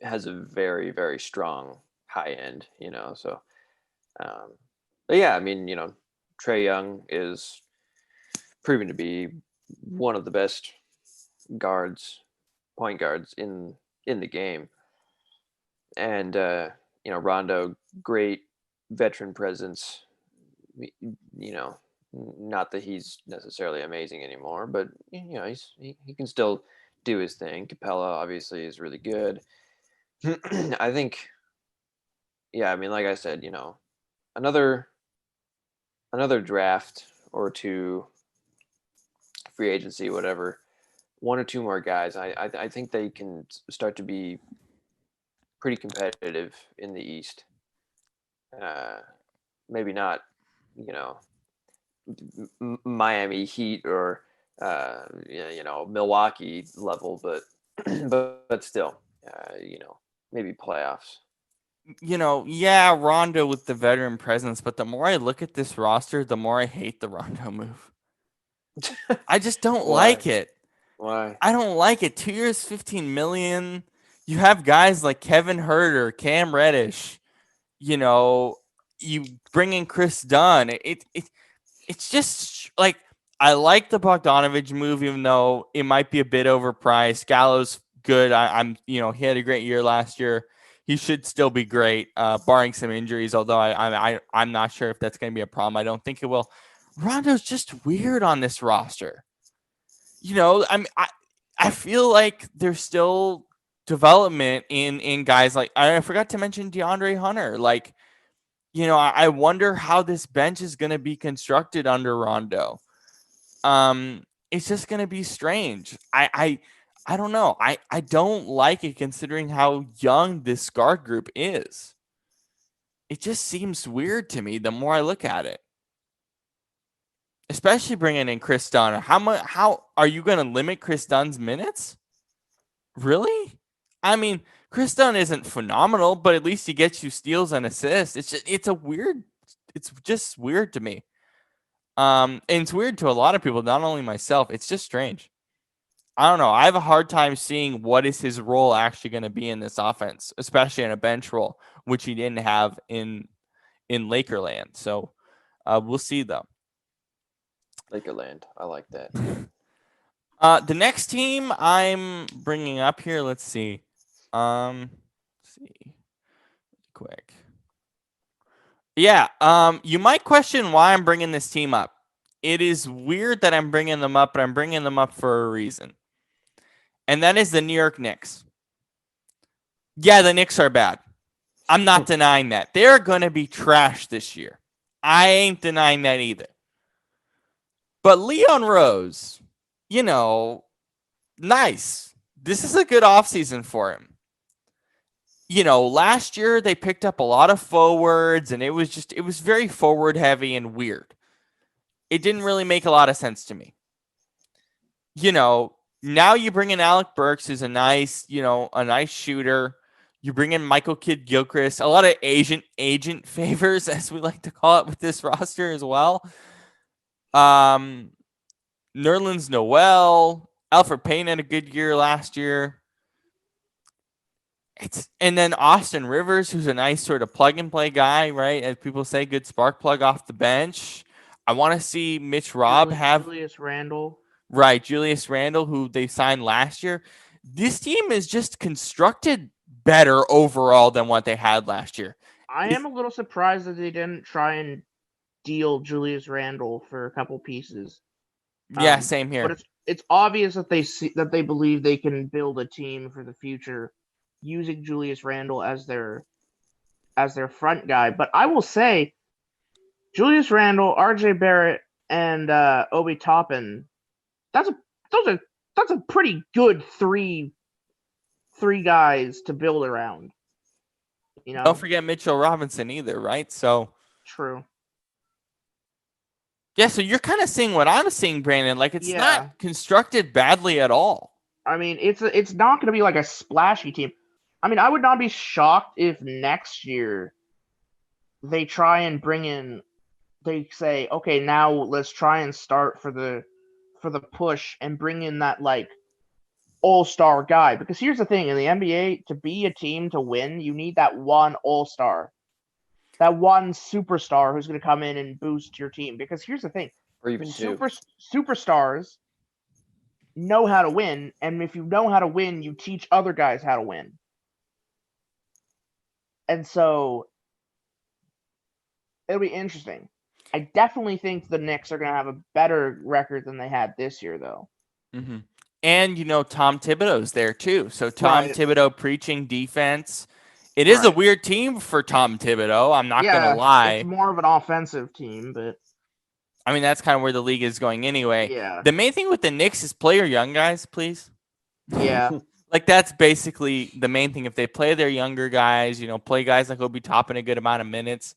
Speaker 2: has a very, very strong high end, so, but yeah, I mean, Trae Young is proven to be one of the best point guards in the game. And Rondo, great veteran presence. Not that he's necessarily amazing anymore, but he can still do his thing. Capella obviously is really good. I think, yeah, I mean, like I said, another draft or two, free agency, whatever, one or two more guys, I think they can start to be pretty competitive in the East. Maybe not, Miami Heat or Milwaukee level, but but still, maybe playoffs.
Speaker 1: Yeah, Rondo with the veteran presence, but the more I look at this roster, the more I hate the Rondo move. I just don't like it.
Speaker 2: Why?
Speaker 1: I don't like it. 2 years, $15 million. You have guys like Kevin Huerter, Cam Reddish. You bring in Chris Dunn. It's just like I like the Bogdanovich move, even though it might be a bit overpriced. Gallo's good. He had a great year last year. He should still be great, barring some injuries. Although I'm not sure if that's going to be a problem. I don't think it will. Rondo's just weird on this roster. I feel like there's still development in guys like I forgot to mention DeAndre Hunter. Like, I wonder how this bench is going to be constructed under Rondo. It's just going to be strange. I don't know. I don't like it considering how young this guard group is. It just seems weird to me the more I look at it. Especially bringing in Chris Dunn. How are you going to limit Chris Dunn's minutes? Really? I mean, Chris Dunn isn't phenomenal, but at least he gets you steals and assists. It's just weird to me. And it's weird to a lot of people, not only myself. It's just strange. I don't know. I have a hard time seeing what is his role actually going to be in this offense, especially in a bench role, which he didn't have in Lakerland. So we'll see though.
Speaker 2: Lakerland, I like that.
Speaker 1: The next team I'm bringing up here, let's see. Let's see. Quick. Yeah, you might question why I'm bringing this team up. It is weird that I'm bringing them up, but I'm bringing them up for a reason. And that is the New York Knicks. Yeah, the Knicks are bad. I'm not denying that. They're going to be trash this year. I ain't denying that either. But Leon Rose, nice. This is a good offseason for him. last year they picked up a lot of forwards and it was very forward heavy and weird. It didn't really make a lot of sense to me. Now you bring in Alec Burks, who's a nice shooter. You bring in Michael Kidd-Gilchrist, a lot of agent favors, as we like to call it, with this roster as well. Nerlens Noel, Alfred Payne had a good year last year. And then Austin Rivers, who's a nice sort of plug and play guy, right? As people say, good spark plug off the bench. I want to see Mitch Robb have
Speaker 3: Julius Randle.
Speaker 1: Right, Julius Randle, who they signed last year. This team is just constructed better overall than what they had last year.
Speaker 3: I am a little surprised that they didn't try and deal Julius Randle for a couple pieces.
Speaker 1: Yeah, same here.
Speaker 3: But it's obvious that they believe they can build a team for the future using Julius Randle as their front guy. But I will say, Julius Randle, R.J. Barrett, and Obi Toppin. That's a pretty good three guys to build around.
Speaker 1: Don't forget Mitchell Robinson either, right? So
Speaker 3: true.
Speaker 1: Yeah, so you're kind of seeing what I'm seeing, Brandon. Like it's not constructed badly at all.
Speaker 3: I mean, it's not going to be like a splashy team. I mean, I would not be shocked if next year they try and bring in. They say, okay, now let's try and start for the push and bring in that like all-star guy. Because here's the thing, in the NBA, to be a team to win, you need that one all-star. That one superstar who's going to come in and boost your team. Because here's the thing.
Speaker 2: Or even
Speaker 3: superstars know how to win, and if you know how to win, you teach other guys how to win. And so it'll be interesting. I definitely think the Knicks are going to have a better record than they had this year, though.
Speaker 1: Mm-hmm. And, Tom Thibodeau's there, too. So Tom Thibodeau preaching defense. It is a weird team for Tom Thibodeau. I'm not going to lie.
Speaker 3: It's more of an offensive team, but...
Speaker 1: I mean, that's kind of where the league is going anyway.
Speaker 3: Yeah.
Speaker 1: The main thing with the Knicks is play your young guys, please.
Speaker 3: Yeah.
Speaker 1: Like, that's basically the main thing. If they play their younger guys, play guys like Obi Toppin a good amount of minutes,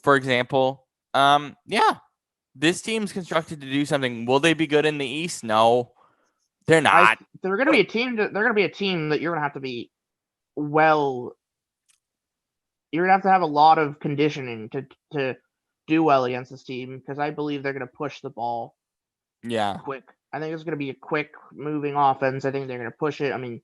Speaker 1: for example. This team's constructed to do something. Will they be good in the East? No, they're not.
Speaker 3: They're going to be a team. They're going to be a team that you're going to have to be well. You're going to have a lot of conditioning to do well against this team, because I believe they're going to push the ball.
Speaker 1: Yeah,
Speaker 3: quick. I think it's going to be a quick moving offense. I think they're going to push it. I mean,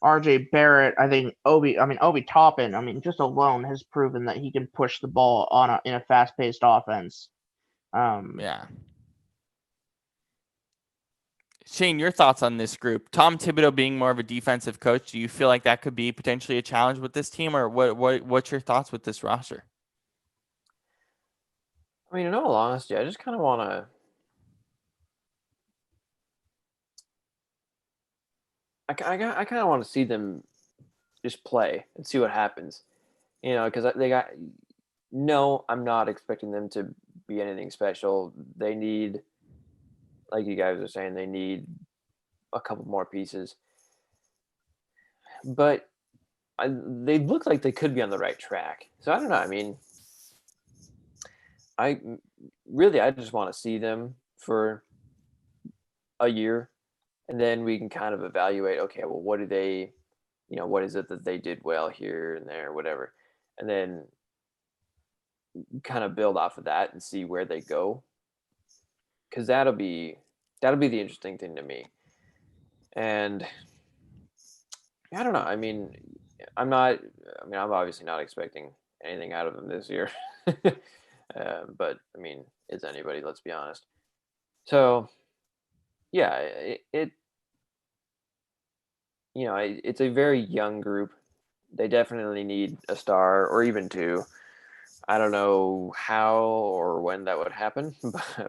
Speaker 3: R.J. Barrett. I think Obi Toppin. I mean, just alone has proven that he can push the ball in a fast-paced offense.
Speaker 1: Yeah. Shane, your thoughts on this group? Tom Thibodeau being more of a defensive coach, do you feel like that could be potentially a challenge with this team, or what's your thoughts with this roster?
Speaker 2: I mean, in all honesty, I just kind of want to. I kind of want to see them just play and see what happens, because they got. No, I'm not expecting them to be anything special. They need, like you guys are saying, they need a couple more pieces. But they look like they could be on the right track. So I don't know. I mean, I just want to see them for a year, and then we can kind of evaluate, okay, well, what do they, what is it that they did well here and there, whatever. And then kind of build off of that and see where they go, because that'll be the interesting thing to me. And I don't know. I mean, I'm obviously not expecting anything out of them this year, but I mean, is anybody? Let's be honest. So yeah, it's a very young group. They definitely need a star or even two. I don't know how or when that would happen,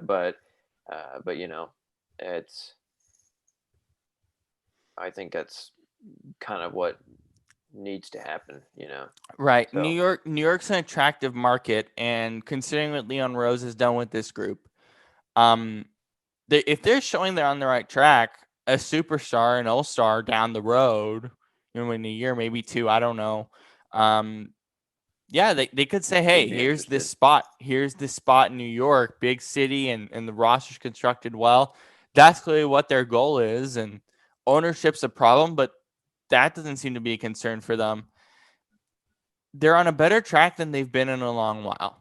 Speaker 2: but it's. I think that's kind of what needs to happen,
Speaker 1: Right.
Speaker 2: So.
Speaker 1: New York's an attractive market, and considering what Leon Rose has done with this group, if they're showing they're on the right track, a superstar, an all-star down the road, in a year, maybe 2. I don't know. Yeah, they could say, hey,
Speaker 2: Would be
Speaker 1: here's this
Speaker 2: interested.
Speaker 1: spot. Here's this spot in New York, big city, and the roster's constructed well. That's clearly what their goal is, and ownership's a problem, but that doesn't seem to be a concern for them. They're on a better track than they've been in a long while.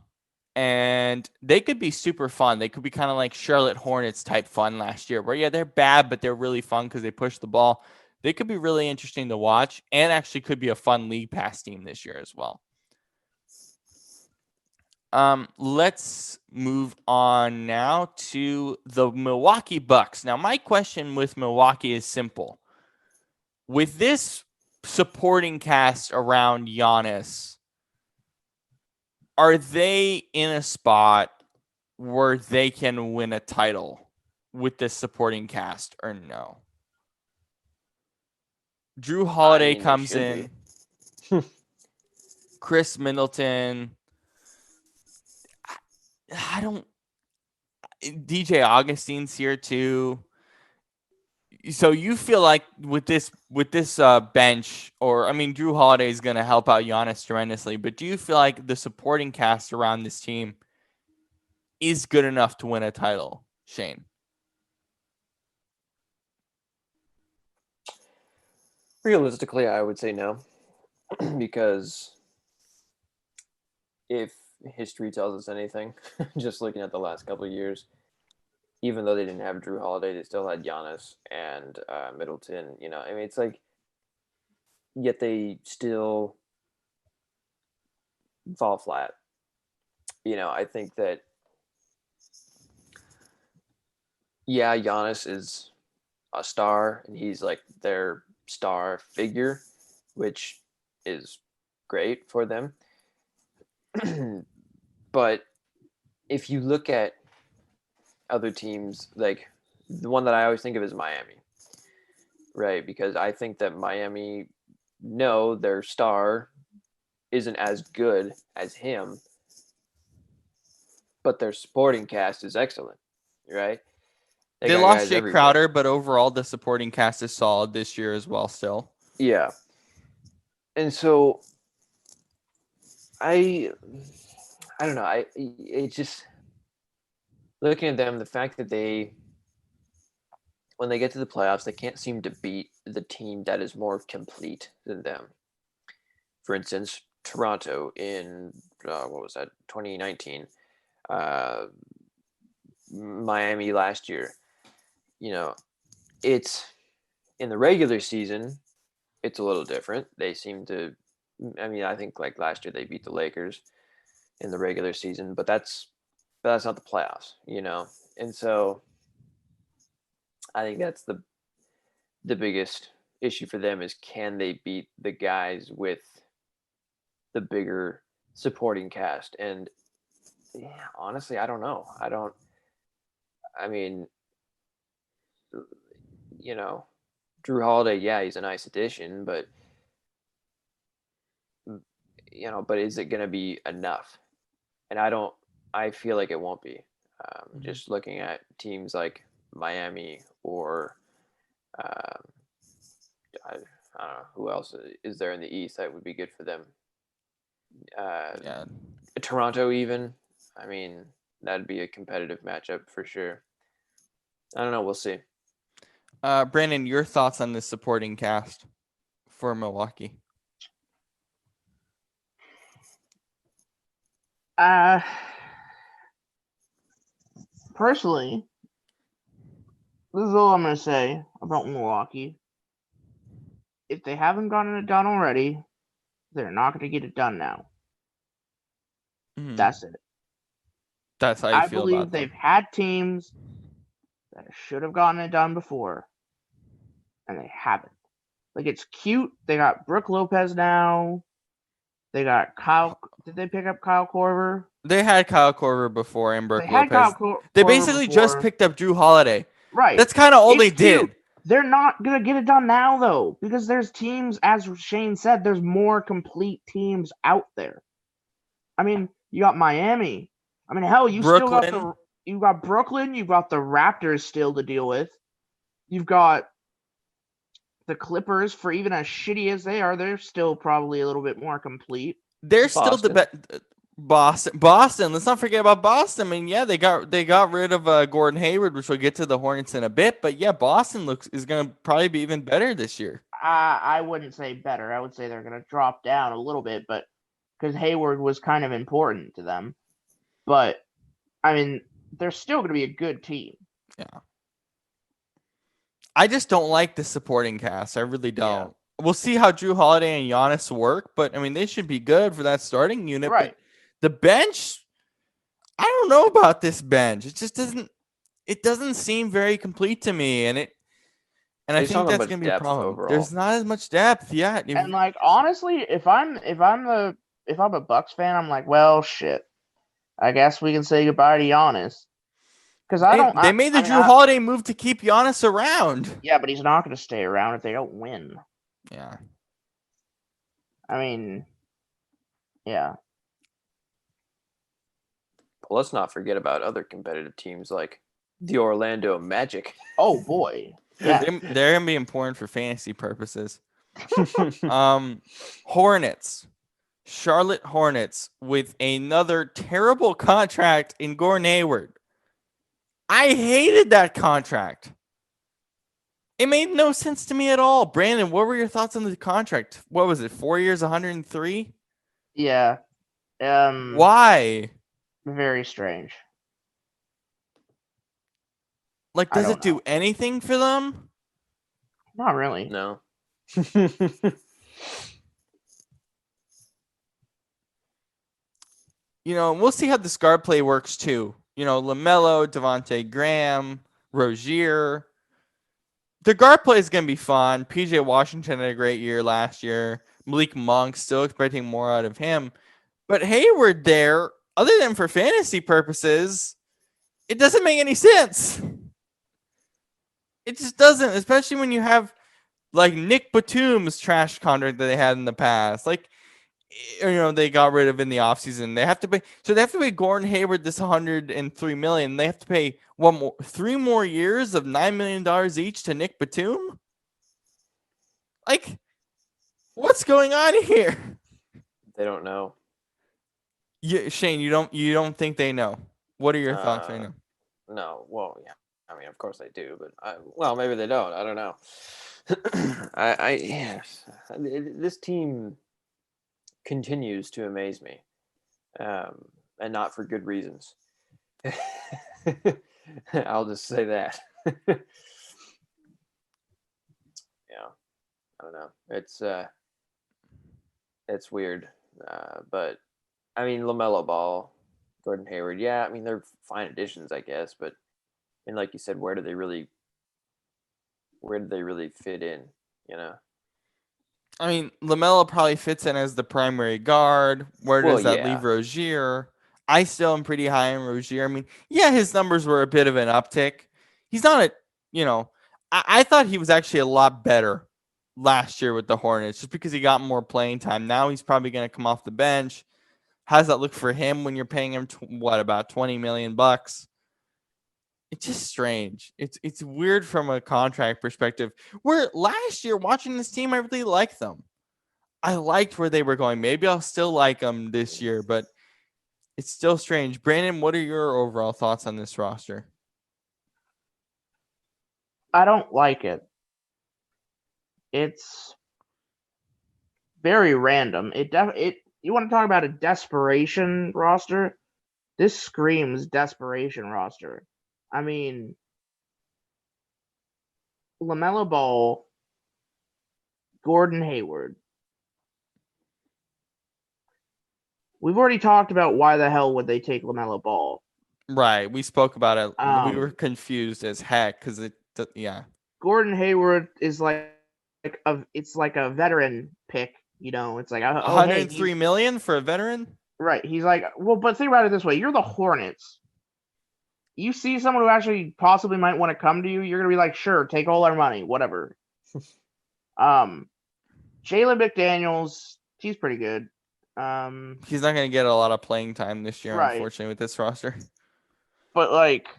Speaker 1: And they could be super fun. They could be kind of like Charlotte Hornets type fun last year, where, yeah, they're bad, but they're really fun because they push the ball. They could be really interesting to watch and actually could be a fun league pass team this year as well. Let's move on now to the Milwaukee Bucks. Now, my question with Milwaukee is simple. With this supporting cast around Giannis, are they in a spot where they can win a title with this supporting cast or no? Drew Holiday comes in. Chris Middleton. DJ Augustine's here too. So you feel like with this bench, or I mean, Drew Holiday is going to help out Giannis tremendously, but do you feel like the supporting cast around this team is good enough to win a title, Shane?
Speaker 2: Realistically, I would say no, because if history tells us anything, just looking at the last couple of years, even though they didn't have Drew Holiday, they still had Giannis and Middleton. You know, I mean, it's like, yet they still fall flat. You know, I think that, yeah, Giannis is a star, and he's like their star figure, which is great for them. But if you look at other teams, like the one that I always think of is Miami, right? Because I think that Miami, no, their star isn't as good as him, but their supporting cast is excellent, right?
Speaker 1: They lost Jay Crowder, but overall the supporting cast is solid this year as well still.
Speaker 2: Yeah. And so I don't know. It's just looking at them, the fact that when they get to the playoffs, they can't seem to beat the team that is more complete than them. For instance, Toronto in, what was that, 2019, Miami last year. You know, it's in the regular season, it's a little different. They seem to, I mean, I think like last year they beat the Lakers in the regular season, but that's not the playoffs, you know? And so I think that's the biggest issue for them is, can they beat the guys with the bigger supporting cast? And yeah, honestly, I don't know. I mean, you know, Drew Holiday, yeah, he's a nice addition, but you know, but is it going to be enough? And I feel like it won't be. Just looking at teams like Miami or I don't know who else is there in the East that would be good for them.
Speaker 1: Yeah.
Speaker 2: Toronto, even. I mean, that'd be a competitive matchup for sure. I don't know. We'll see.
Speaker 1: Brandon, your thoughts on this supporting cast for Milwaukee?
Speaker 3: Personally, this is all I'm going to say about Milwaukee. If they haven't gotten it done already, they're not going to get it done now.
Speaker 1: Mm-hmm.
Speaker 3: That's it.
Speaker 1: That's how you feel about them.
Speaker 3: I believe they've had teams that should have gotten it done before, and they haven't. Like, it's cute. They got Brook Lopez now. They got Kyle. Did they pick up Kyle Korver?
Speaker 1: They had Kyle Korver before and Brook Lopez.
Speaker 3: They
Speaker 1: basically just picked up Drew Holiday.
Speaker 3: Right.
Speaker 1: That's kind of all they did.
Speaker 3: They're not going to get it done now, though, because there's teams, as Shane said, there's more complete teams out there. I mean, you got Miami. I mean, hell, you got Brooklyn, you've got the Raptors still to deal with. You've got the Clippers, for even as shitty as they are, they're still probably a little bit more complete.
Speaker 1: They're still the best. Boston. Let's not forget about Boston. I mean, yeah, they got rid of Gordon Hayward, which we'll get to the Hornets in a bit. But yeah, Boston is going to probably be even better this year.
Speaker 3: I wouldn't say better. I would say they're going to drop down a little bit, but because Hayward was kind of important to them. But I mean, they're still going to be a good team.
Speaker 1: Yeah. I just don't like the supporting cast. I really don't. Yeah. We'll see how Drew Holiday and Giannis work, but I mean, they should be good for that starting unit.
Speaker 3: Right.
Speaker 1: But the bench, I don't know about this bench. It just doesn't seem very complete to me, and I think that's going to be a problem. Overall. There's not as much depth yet.
Speaker 3: And like honestly, if I'm a Bucks fan, I'm like, well, shit. I guess we can say goodbye to Giannis. Because
Speaker 1: they made the Drew Holiday move to keep Giannis around.
Speaker 3: Yeah, but he's not going to stay around if they don't win.
Speaker 1: Yeah.
Speaker 3: I mean, yeah.
Speaker 2: Well, let's not forget about other competitive teams like the Orlando Magic.
Speaker 3: Oh boy. Yeah.
Speaker 1: They're going to be important for fantasy purposes. Hornets. Charlotte Hornets with another terrible contract in Gordon Hayward. I hated that contract. It made no sense to me at all. Brandon, what were your thoughts on the contract? What was it? 4 years, 103?
Speaker 3: Yeah.
Speaker 1: Why?
Speaker 3: Very strange.
Speaker 1: Like, does it do anything for them?
Speaker 3: Not really.
Speaker 2: No.
Speaker 1: We'll see how this guard play works too. LaMelo, Devontae Graham, Rozier. The guard play is going to be fun. PJ Washington had a great year last year. Malik Monk, still expecting more out of him. But Hayward there, other than for fantasy purposes, it doesn't make any sense. It just doesn't, especially when you have like Nick Batum's trash contract that they had in the past. Like, they got rid of in the offseason. They have to pay Gordon Hayward this $103 million. They have to pay 3 more years of $9 million each to Nick Batum. Like, what's going on here?
Speaker 2: They don't know.
Speaker 1: Shane, you don't think they know? What are your thoughts right now?
Speaker 2: No, well, yeah. I mean, of course they do, but maybe they don't. I don't know. This team continues to amaze me, and not for good reasons. I'll just say that. Yeah, I don't know. It's weird, but I mean, LaMelo Ball, Gordon Hayward. Yeah, I mean they're fine additions, I guess, but and like you said, where do they really fit in?
Speaker 1: I mean, LaMelo probably fits in as the primary guard. Where does that leave Rozier? I still am pretty high on Rozier. I mean, yeah, his numbers were a bit of an uptick. He's not I thought he was actually a lot better last year with the Hornets just because he got more playing time. Now he's probably going to come off the bench. How's that look for him when you're paying him about $20 million? It's just strange. It's weird from a contract perspective. Where last year watching this team, I really liked them. I liked where they were going. Maybe I'll still like them this year, but it's still strange. Brandon, what are your overall thoughts on this roster?
Speaker 3: I don't like it. It's very random. You want to talk about a desperation roster? This screams desperation roster. I mean, LaMelo Ball, Gordon Hayward. We've already talked about why the hell would they take LaMelo Ball.
Speaker 1: Right. We spoke about it. We were confused as heck because yeah.
Speaker 3: Gordon Hayward is like a veteran pick. It's like
Speaker 1: $103 million for a veteran.
Speaker 3: Right. He's like, well, but think about it this way: you're the Hornets. You see someone who actually possibly might want to come to you, you're gonna be like, sure, take all our money, whatever. Jalen McDaniels, he's pretty good.
Speaker 1: He's not gonna get a lot of playing time this year, right, unfortunately, with this roster.
Speaker 3: But like,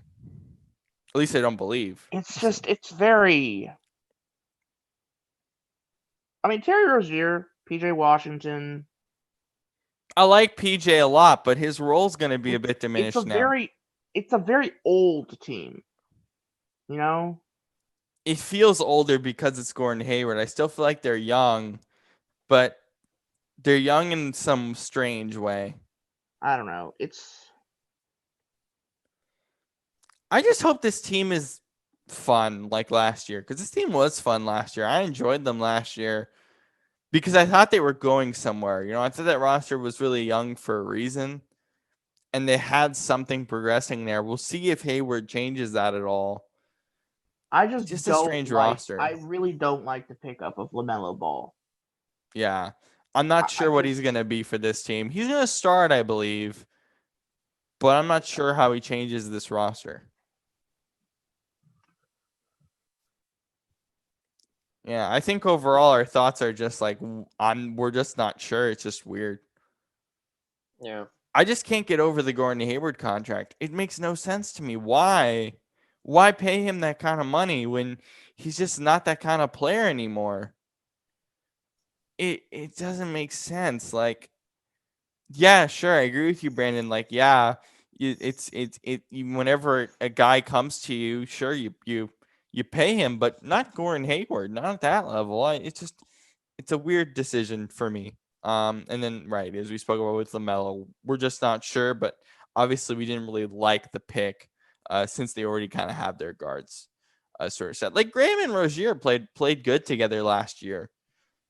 Speaker 1: at least I don't believe.
Speaker 3: It's very I mean, Terry Rozier, PJ Washington.
Speaker 1: I like PJ a lot, but his role's going to be a bit diminished now.
Speaker 3: It's a very old team. You know?
Speaker 1: It feels older because it's Gordon Hayward. I still feel like they're young, but they're young in some strange way.
Speaker 3: I don't know.
Speaker 1: I just hope this team is fun like last year, because this team was fun last year. I enjoyed them last year because I thought they were going somewhere. I thought that roster was really young for a reason, and they had something progressing there. We'll see if Hayward changes that at all.
Speaker 3: I just
Speaker 1: Just a
Speaker 3: don't
Speaker 1: strange
Speaker 3: like.
Speaker 1: roster.
Speaker 3: I really don't like the pickup of LaMelo Ball.
Speaker 1: Yeah. I'm not sure what he's going to be for this team. He's going to start, I believe, but I'm not sure how he changes this roster. Yeah, I think overall our thoughts are just like we're just not sure. It's just weird.
Speaker 2: Yeah.
Speaker 1: I just can't get over the Gordon Hayward contract. It makes no sense to me. Why? Why pay him that kind of money when he's just not that kind of player anymore? It doesn't make sense. Like, yeah, sure, I agree with you, Brandon. Like, yeah, whenever a guy comes to you, sure you pay him, but not Gordon Hayward, not at that level. It's a weird decision for me. And then right as we spoke about with LaMelo, we're just not sure, but obviously we didn't really like the pick, since they already kind of have their guards, sort of set. Like Graham and Rozier played good together last year.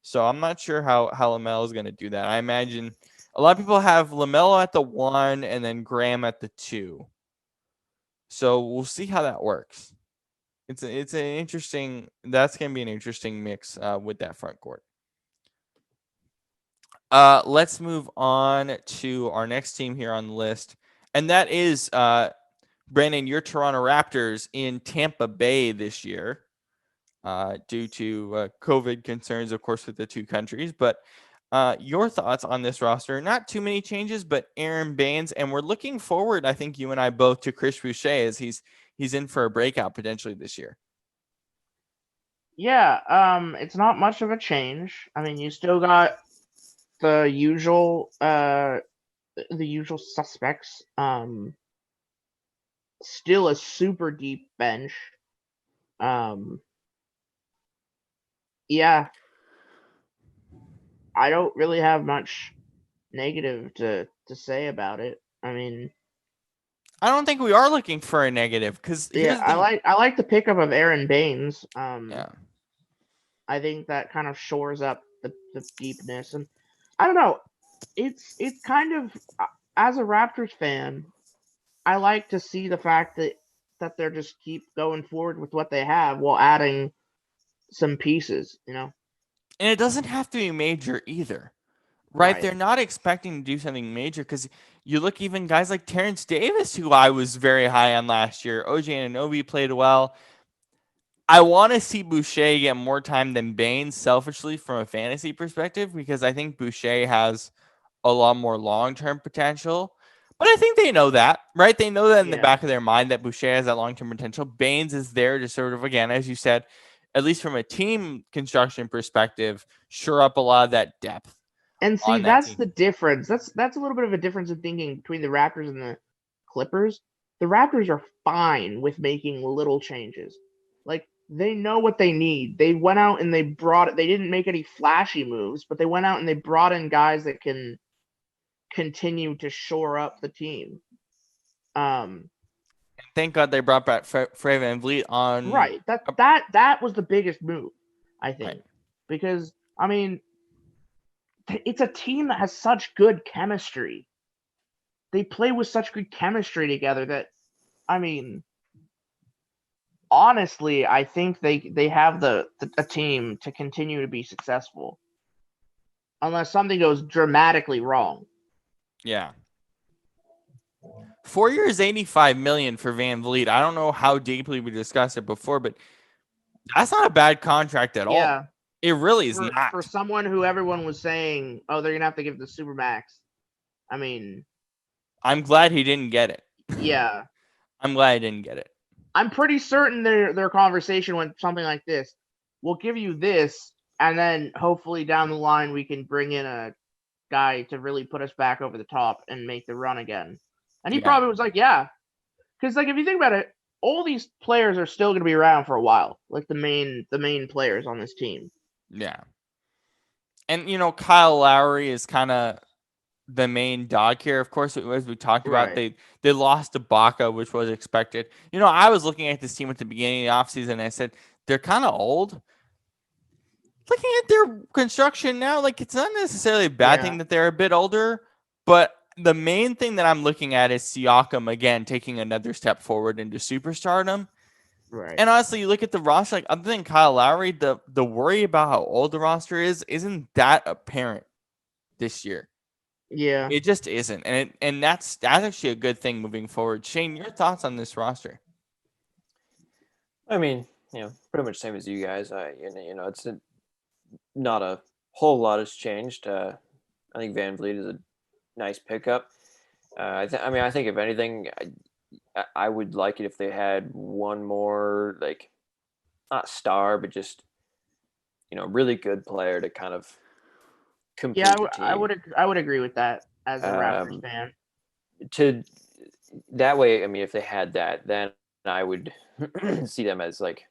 Speaker 1: So I'm not sure how LaMelo is going to do that. I imagine a lot of people have LaMelo at the 1 and then Graham at the 2. So we'll see how that works. It's an interesting. That's going to be an interesting mix, with that front court. Let's move on to our next team here on the list, and that is Brandon, your Toronto Raptors in Tampa Bay this year. Due to COVID concerns, of course, with the two countries. But your thoughts on this roster? Not too many changes, but Aaron Baines, and we're looking forward, I think you and I both, to Chris Boucher as he's in for a breakout potentially this year.
Speaker 3: Yeah, it's not much of a change. I mean, you still got the usual suspects. Still a super deep bench. Yeah, I don't really have much negative to say about it. I mean,
Speaker 1: I don't think we are looking for a negative, because
Speaker 3: I like the pickup of Aaron Baines.
Speaker 1: yeah.
Speaker 3: I think that kind of shores up the deepness, and I don't know. It's kind of, as a Raptors fan, I like to see the fact that they're just keep going forward with what they have while adding some pieces.
Speaker 1: And it doesn't have to be major either. Right? They're not expecting to do something major, because you look even guys like Terrence Davis, who I was very high on last year. OG Anunoby played well. I want to see Boucher get more time than Baines, selfishly, from a fantasy perspective, because I think Boucher has a lot more long-term potential. But I think they know that, right? They know that in the back of their mind that Boucher has that long-term potential. Baines is there to sort of, again, as you said, at least from a team construction perspective, shore up a lot of that depth.
Speaker 3: And see, that's the difference. That's a little bit of a difference in thinking between the Raptors and the Clippers. The Raptors are fine with making little changes. Like, they know what they need. They went out and they didn't make any flashy moves, but they went out and they brought in guys that can continue to shore up the team.
Speaker 1: Thank God they brought back Fred VanVleet on.
Speaker 3: Right. That was the biggest move, I think.
Speaker 1: Right.
Speaker 3: Because, I mean, it's a team that has such good chemistry. They play with such good chemistry together that, I mean, honestly, I think they have a team to continue to be successful, unless something goes dramatically wrong.
Speaker 1: Yeah. 4 years, $85 million for VanVleet. I don't know how deeply we discussed it before, but that's not a bad contract at all. It really is not.
Speaker 3: For someone who everyone was saying, oh, they're gonna have to give the Supermax. I mean,
Speaker 1: I'm glad he didn't get it.
Speaker 3: Yeah.
Speaker 1: I'm glad he didn't get it.
Speaker 3: I'm pretty certain their conversation went something like this. We'll give you this And then hopefully down the line we can bring in a guy to really put us back over the top and make the run again. And he probably was like, yeah. Because like if you think about it, all these players are still going to be around for a while. Like the main players on this team.
Speaker 1: Yeah. And Kyle Lowry is kind of the main dog here. Of course, as we talked about, they lost to Baca, which was expected. I was looking at this team at the beginning of the offseason and I said, they're kind of old. Looking at their construction now, like it's not necessarily a bad thing that they're a bit older, but the main thing that I'm looking at is Siakam again taking another step forward into superstardom.
Speaker 3: Right.
Speaker 1: And honestly, you look at the roster, like other than Kyle Lowry, the worry about how old the roster isn't that apparent this year.
Speaker 2: Yeah.
Speaker 1: It just isn't. And that's actually a good thing moving forward. Shane, your thoughts on this roster?
Speaker 2: I mean, pretty much same as you guys. It's not a whole lot has changed. I think Van Vliet is a nice pickup. I think if anything, I would like it if they had one more, like, not star, but just really good player to kind of complete the team.
Speaker 3: I would agree with that as a Raptors fan.
Speaker 2: To that way, I mean, if they had that, then I would see them as like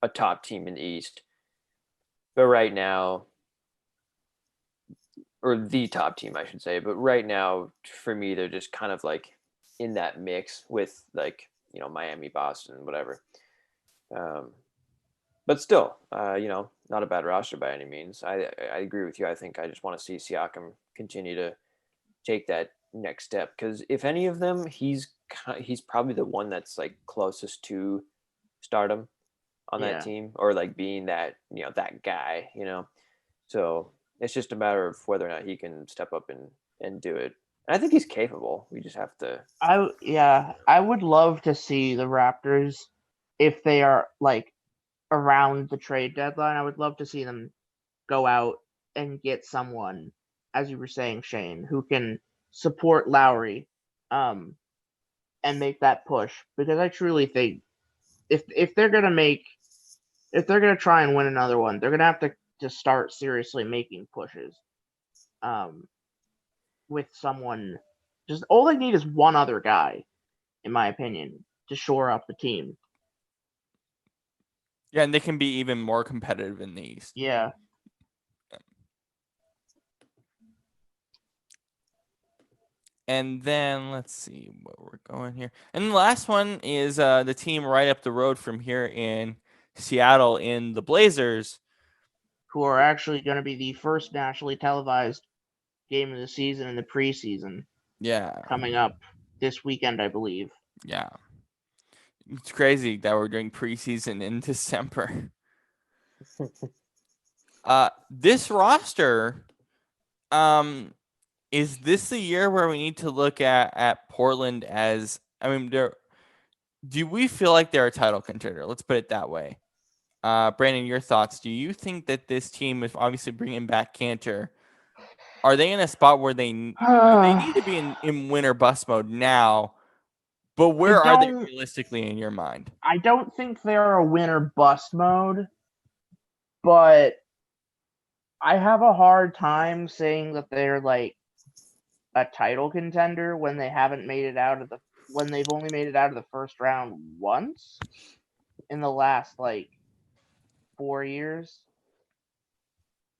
Speaker 2: a top team in the East. But right now, or the top team, I should say. But right now, for me, they're just kind of like in that mix with like Miami, Boston, whatever. But still, not a bad roster by any means. I agree with you. I think I just want to see Siakam continue to take that next step, because if any of them, he's probably the one that's like closest to stardom on that team, or like being that that guy. So it's just a matter of whether or not he can step up and do it. And I think he's capable. We just have to.
Speaker 3: I would love to see the Raptors, if they are like around the trade deadline. I would love to see them go out and get someone, as you were saying, Shane, who can support Lowry, and make that push. Because I truly think if they're gonna try and win another one, they're gonna have to start seriously making pushes. With someone, just all they need is one other guy, in my opinion, to shore up the team.
Speaker 1: Yeah, and they can be even more competitive in the East.
Speaker 3: Yeah.
Speaker 1: And then let's see where we're going here. And the last one is the team right up the road from here in Seattle, in the Blazers,
Speaker 3: who are actually going to be the first nationally televised game of the season in the preseason.
Speaker 1: Yeah.
Speaker 3: Coming up this weekend, I believe.
Speaker 1: Yeah. It's crazy that we're doing preseason in December. This roster, is this the year where we need to look at Portland as, do we feel like they're a title contender? Let's put it that way. Brandon, your thoughts. Do you think that this team is obviously bringing back Cantor? Are they in a spot where they need to be in win or bust mode now? But where are they realistically in your mind?
Speaker 3: I don't think they're a win or bust mode, but I have a hard time saying that they're like a title contender when they haven't made it out of when they've only made it out of the first round once in the last like 4 years.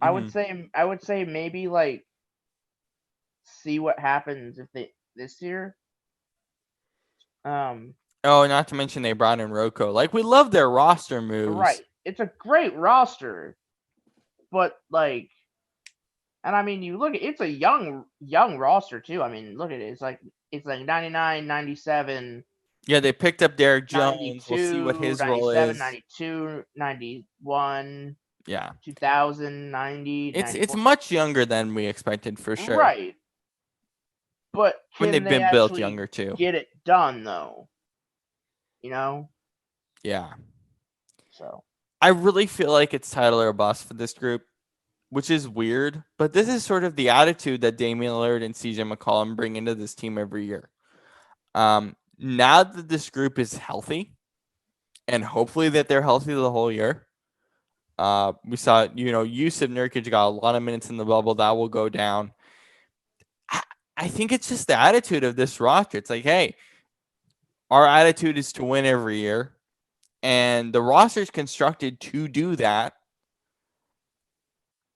Speaker 1: Mm-hmm.
Speaker 3: I would say maybe like see what happens if they this year.
Speaker 1: Not to mention they brought in Rocco. Like, we love their roster moves.
Speaker 3: Right. It's a great roster. But like, and I mean, you look at it's a young roster too. I mean, look at it. It's like 99, 97.
Speaker 1: Yeah, they picked up Derek Jones. We'll see what his role is.
Speaker 3: 92, 91.
Speaker 1: Yeah.
Speaker 3: 2000, 90.
Speaker 1: It's much younger than we expected, for sure.
Speaker 3: Right. But
Speaker 1: when they've been built younger too.
Speaker 3: Get it done though.
Speaker 1: Yeah.
Speaker 3: So
Speaker 1: I really feel like it's title or bust for this group, which is weird, but this is sort of the attitude that Damian Lillard and CJ McCollum bring into this team every year. Now that this group is healthy, and hopefully that they're healthy the whole year, We saw, Yusuf Nurkic got a lot of minutes in the bubble. That will go down. I think it's just the attitude of this roster. It's like, hey, our attitude is to win every year, and the roster is constructed to do that.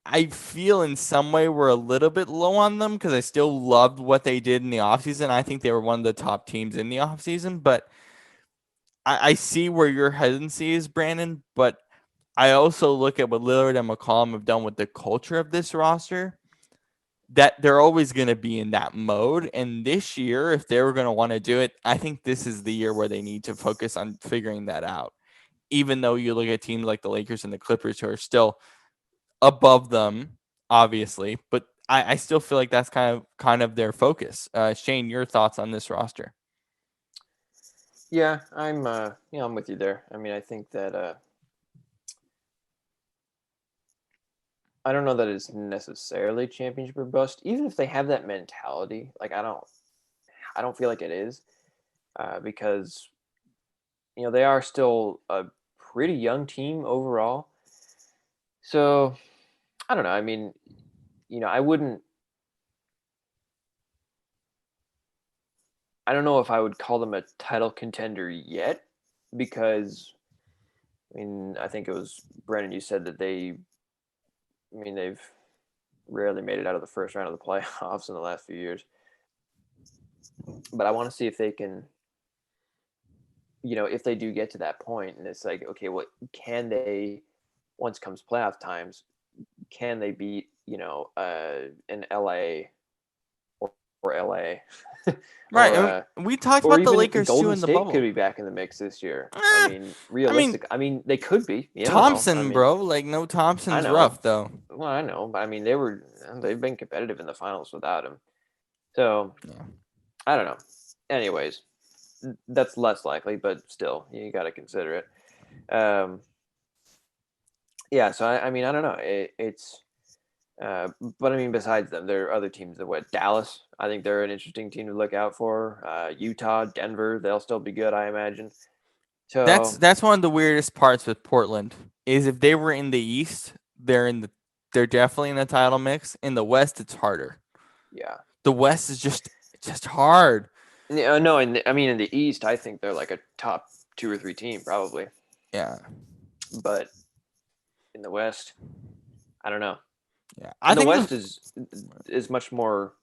Speaker 1: I feel in some way we're a little bit low on them because I still loved what they did in the offseason. I think they were one of the top teams in the offseason, but I see where your hesitancy is, Brandon, but I also look at what Lillard and McCollum have done with the culture of this roster, that they're always going to be in that mode. And this year, if they were going to want to do it, I think this is the year where they need to focus on figuring that out. Even though you look at teams like the Lakers and the Clippers who are still above them, obviously, but I still feel like that's kind of their focus. Shane, your thoughts on this roster?
Speaker 2: Yeah, I'm with you there. I mean, I think that I don't know that it's necessarily championship or bust. Even if they have that mentality, like I don't feel like it is, because they are still a pretty young team overall. So I don't know. I mean, I wouldn't. I don't know if I would call them a title contender yet, because I think it was Brennan. You said that they've rarely made it out of the first round of the playoffs in the last few years. But I want to see if they can, if they do get to that point, and it's like, okay, what can they, once comes playoff times, can they beat, an LA or LA?
Speaker 1: Right. We talked about the Lakers
Speaker 2: Golden
Speaker 1: too in the
Speaker 2: State
Speaker 1: bubble.
Speaker 2: could be back in the mix this year. Realistic. They could be.
Speaker 1: Thompson, bro. Like, no, Thompson's rough though.
Speaker 2: Well, I know, but they've been competitive in the finals without him. So
Speaker 1: Yeah.
Speaker 2: I don't know. Anyways, that's less likely, but still, you got to consider it. Yeah. So I don't know. But besides them, there are other teams that Dallas. I think they're an interesting team to look out for. Utah, Denver, they'll still be good, I imagine. So
Speaker 1: that's one of the weirdest parts with Portland is if they were in the East, they're definitely in the title mix. In the West, it's harder.
Speaker 2: Yeah,
Speaker 1: the West is just hard.
Speaker 2: No, in the East, I think they're like a top 2 or 3 team probably.
Speaker 1: Yeah,
Speaker 2: but in the West, I don't know.
Speaker 1: Yeah,
Speaker 2: I think the West is much more.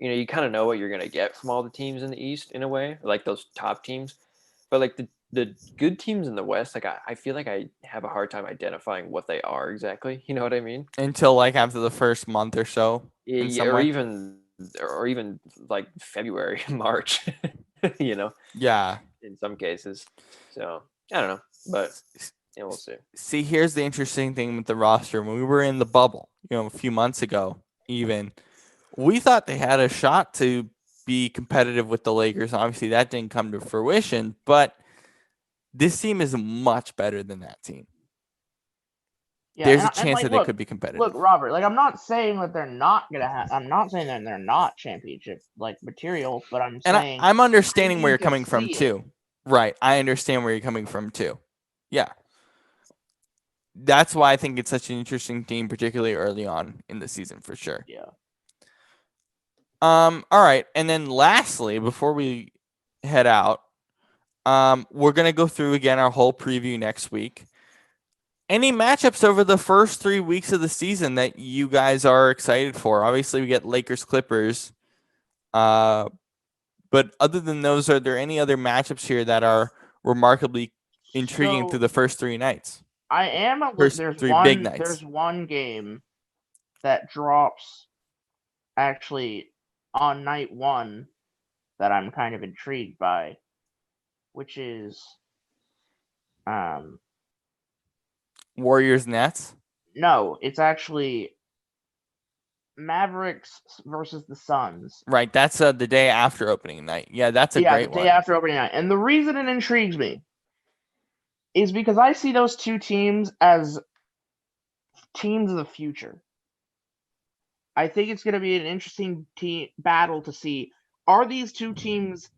Speaker 2: You kind of know what you're going to get from all the teams in the East in a way, like those top teams. But like the good teams in the West, like I feel like I have a hard time identifying what they are exactly. You know what I mean?
Speaker 1: Until like after the first month or so,
Speaker 2: yeah, or even like February, March.
Speaker 1: Yeah.
Speaker 2: In some cases, so I don't know, but we'll see.
Speaker 1: See, here's the interesting thing with the roster. When we were in the bubble, a few months ago, even we thought they had a shot to be competitive with the Lakers. Obviously, that didn't come to fruition, but this team is much better than that team. Yeah, there's a chance that they could be competitive.
Speaker 3: Look, Robert, I'm not saying that they're not gonna have. I'm not saying that they're not championship material, but I'm saying
Speaker 1: I'm understanding where you're coming from too. Right, I understand where you're coming from too. Yeah, that's why I think it's such an interesting team, particularly early on in the season, for sure.
Speaker 3: Yeah.
Speaker 1: All right, and then lastly, before we head out, we're gonna go through again our whole preview next week. Any matchups over the first 3 weeks of the season that you guys are excited for? Obviously, we get Lakers Clippers. But other than those, are there any other matchups here that are remarkably intriguing through the first 3 nights?
Speaker 3: I am.
Speaker 1: There's big nights.
Speaker 3: There's one game that drops actually on night 1 that I'm kind of intrigued by, which is
Speaker 1: Warriors Nets?
Speaker 3: No, it's actually Mavericks versus the Suns.
Speaker 1: Right, that's the day after opening night. Yeah, that's a great one.
Speaker 3: Yeah, the day after opening night. And the reason it intrigues me is because I see those two teams as teams of the future. I think it's going to be an interesting battle to see, are these two teams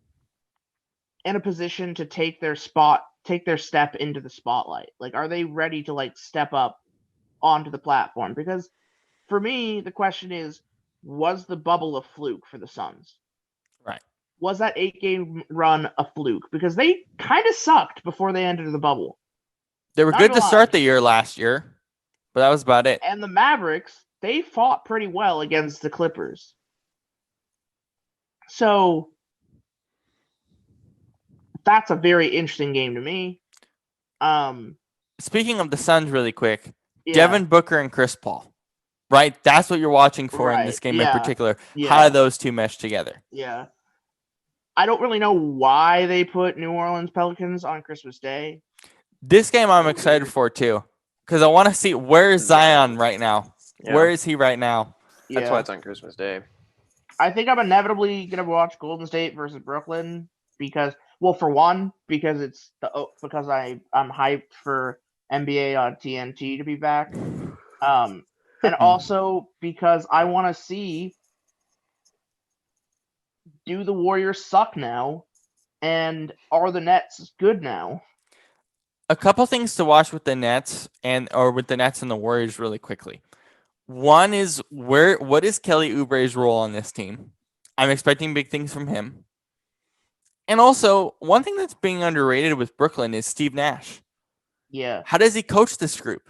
Speaker 3: in a position to take their spot take their step into the spotlight? Like, are they ready to like step up onto the platform? Because for me, the question is, was the bubble a fluke for the Suns?
Speaker 1: Right.
Speaker 3: Was that 8-game run a fluke? Because they kind of sucked before they entered the bubble.
Speaker 1: They were
Speaker 3: Not
Speaker 1: good
Speaker 3: gonna
Speaker 1: to
Speaker 3: lie.
Speaker 1: start the year last year, but that was about it.
Speaker 3: And the Mavericks, they fought pretty well against the Clippers. So that's a very interesting game to me.
Speaker 1: Speaking of the Suns really quick,
Speaker 3: Yeah,
Speaker 1: Devin Booker and Chris Paul, right? That's what you're watching for in
Speaker 3: right.
Speaker 1: this game
Speaker 3: Yeah.
Speaker 1: in particular.
Speaker 3: Yeah.
Speaker 1: How do those two mesh together?
Speaker 3: Yeah. I don't really know why they put New Orleans Pelicans on Christmas Day.
Speaker 1: This game I'm excited for too, because I want to see where is Zion right now.
Speaker 2: Yeah.
Speaker 1: Where is he right now?
Speaker 2: That's
Speaker 3: Yeah.
Speaker 2: why it's on Christmas Day.
Speaker 3: I think I'm inevitably gonna watch Golden State versus Brooklyn because, well, for one, because it's because I'm hyped for NBA on TNT to be back, and also because I want to see, do the Warriors suck now, and are the Nets good now?
Speaker 1: A couple things to watch with the Nets and the Warriors really quickly. One is what is Kelly Oubre's role on this team? I'm expecting big things from him. And also, one thing that's being underrated with Brooklyn is Steve Nash.
Speaker 3: Yeah.
Speaker 1: How does he coach this group?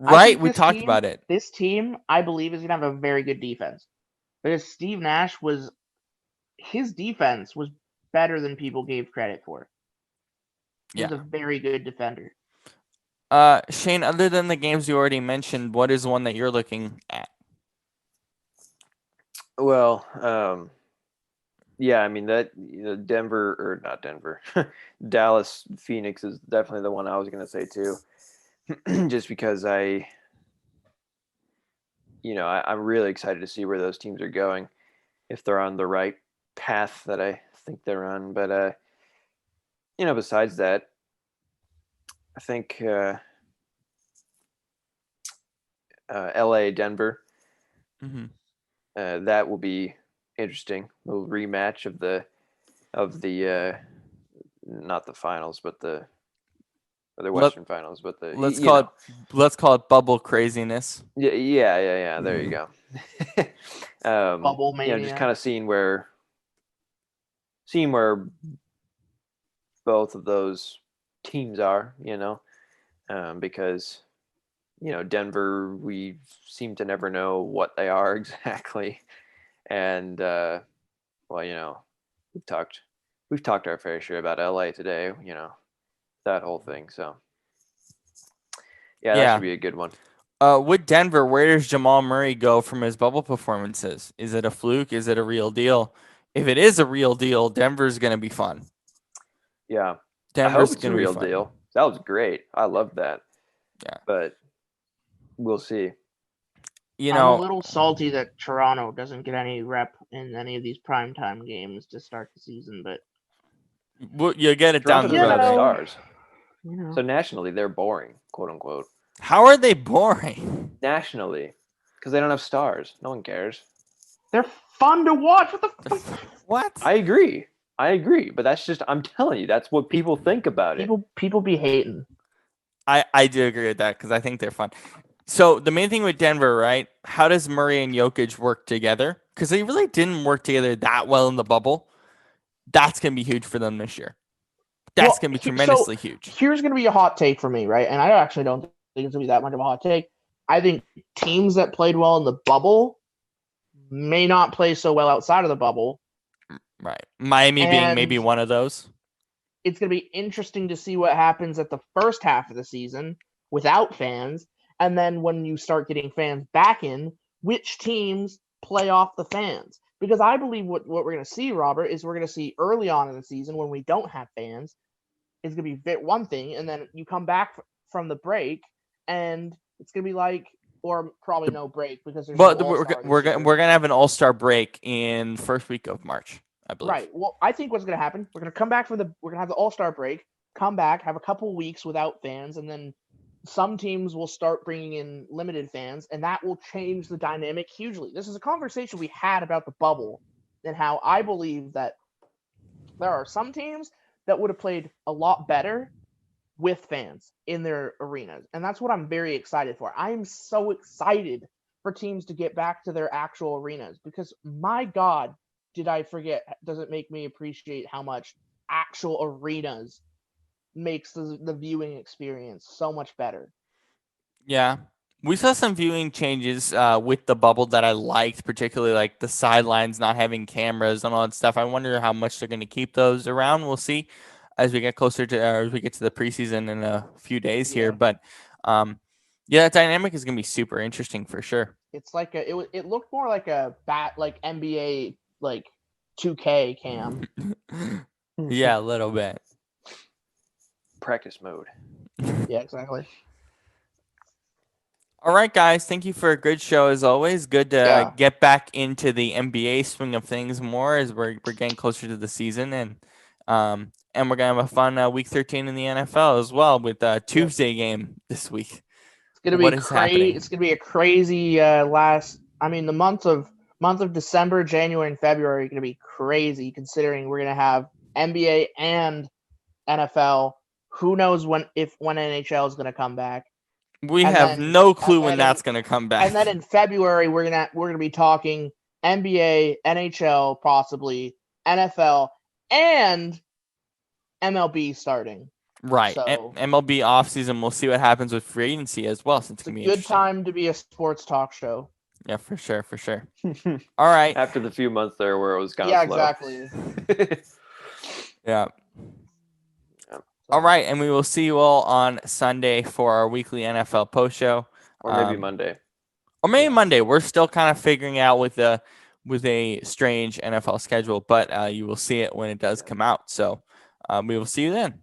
Speaker 3: I
Speaker 1: Right?
Speaker 3: think
Speaker 1: We
Speaker 3: this
Speaker 1: talked
Speaker 3: team-
Speaker 1: about it.
Speaker 3: This team, I believe, is going to have a very good defense. Because Steve Nash his defense was better than people gave credit for. He was a very good defender.
Speaker 1: Shane, other than the games you already mentioned, what is one that you're looking at?
Speaker 2: Well, yeah, I mean that Dallas, Phoenix is definitely the one I was going to say too, just because I'm really excited to see where those teams are going, if they're on the right path that I think they're on. But besides that, I think LA, Denver,
Speaker 1: Mm-hmm.
Speaker 2: that will be interesting. A little rematch of the not the finals, but the Western Finals, but the
Speaker 1: let's call it bubble craziness.
Speaker 2: Yeah. There you go.
Speaker 3: Bubble mania.
Speaker 2: Just kind of seeing where both of those teams are, because Denver, we seem to never know what they are exactly, and we've talked our fair share about LA today, that whole thing. So that should be a good one.
Speaker 1: With Denver, where does Jamal Murray go from his bubble performances? Is it a fluke? Is it a real deal? If it is a real deal, Denver's going to be fun.
Speaker 2: Yeah.
Speaker 1: Denver's
Speaker 2: I hope it's a
Speaker 1: going to be
Speaker 2: real
Speaker 1: fun.
Speaker 2: deal. That was great. I love that.
Speaker 1: Yeah.
Speaker 2: But we'll see.
Speaker 3: I'm a little salty that Toronto doesn't get any rep in any of these primetime games to start the season, but
Speaker 1: you'll get it down the road.
Speaker 2: Toronto doesn't have stars.
Speaker 3: you know.
Speaker 2: So nationally, they're boring, quote unquote.
Speaker 1: How are they boring?
Speaker 2: Nationally, because they don't have stars. No one cares.
Speaker 3: They're fun to watch. What the fuck?
Speaker 1: What?
Speaker 2: I agree, but that's just, I'm telling you, that's what people think about it.
Speaker 3: People be hating.
Speaker 1: I do agree with that because I think they're fun. So the main thing with Denver, right? How does Murray and Jokic work together? Because they really didn't work together that well in the bubble. That's going to be huge for them this year. That's going to be tremendously huge.
Speaker 3: Here's going to be a hot take for me, right? And I actually don't think it's going to be that much of a hot take. I think teams that played well in the bubble may not play so well outside of the bubble.
Speaker 1: Right. Miami being maybe one of those.
Speaker 3: It's going to be interesting to see what happens at the first half of the season without fans. And then when you start getting fans back in, which teams play off the fans? Because I believe what we're going to see, Robert, is we're going to see early on in the season when we don't have fans, is going to be one thing. And then you come back from the break and it's going to be like, or probably no break because there's
Speaker 1: we're going to have an all-star break in first week of March, I believe.
Speaker 3: Right. Well, I think what's going to happen, we're going to come back we're going to have the all-star break, come back, have a couple weeks without fans, and then some teams will start bringing in limited fans, and that will change the dynamic hugely. This is a conversation we had about the bubble and how I believe that there are some teams that would have played a lot better with fans in their arenas. And that's what I'm very excited for. I am so excited for teams to get back to their actual arenas because, my God, did I forget, does it make me appreciate how much actual arenas makes the viewing experience so much better.
Speaker 1: Yeah. We saw some viewing changes with the bubble that I liked, particularly like the sidelines not having cameras and all that stuff. I wonder how much they're going to keep those around. We'll see as we get closer to, or as we get to the preseason in a few days here. But yeah, that dynamic is going to be super interesting for sure.
Speaker 3: It's like it looked more like a NBA like 2K cam.
Speaker 1: Yeah, a little bit.
Speaker 2: Practice mode.
Speaker 3: Yeah, exactly.
Speaker 1: All right, guys. Thank you for a good show as always. Good to get back into the NBA swing of things more as we're getting closer to the season, and we're gonna have a fun week 13 in the NFL as well with Tuesday game this week.
Speaker 3: It's gonna be crazy. It's gonna be a crazy the month of December, January, and February are gonna be crazy considering we're gonna have NBA and NFL. Who knows when NHL is gonna come back?
Speaker 1: We have no clue when that's going to come back.
Speaker 3: And then in February, we're gonna be talking NBA, NHL, possibly NFL, and MLB starting.
Speaker 1: Right.
Speaker 3: So,
Speaker 1: MLB offseason, we'll see what happens with free agency as well. Since
Speaker 3: it's a good time to be a sports talk show.
Speaker 1: Yeah, for sure. All right.
Speaker 2: After the few months there where it was kind
Speaker 3: of
Speaker 2: slow.
Speaker 3: Exactly.
Speaker 1: Yeah. All right, and we will see you all on Sunday for our weekly NFL post show,
Speaker 2: or maybe Monday.
Speaker 1: Or maybe Monday. We're still kind of figuring out with a strange NFL schedule, but you will see it when it does come out. So we will see you then.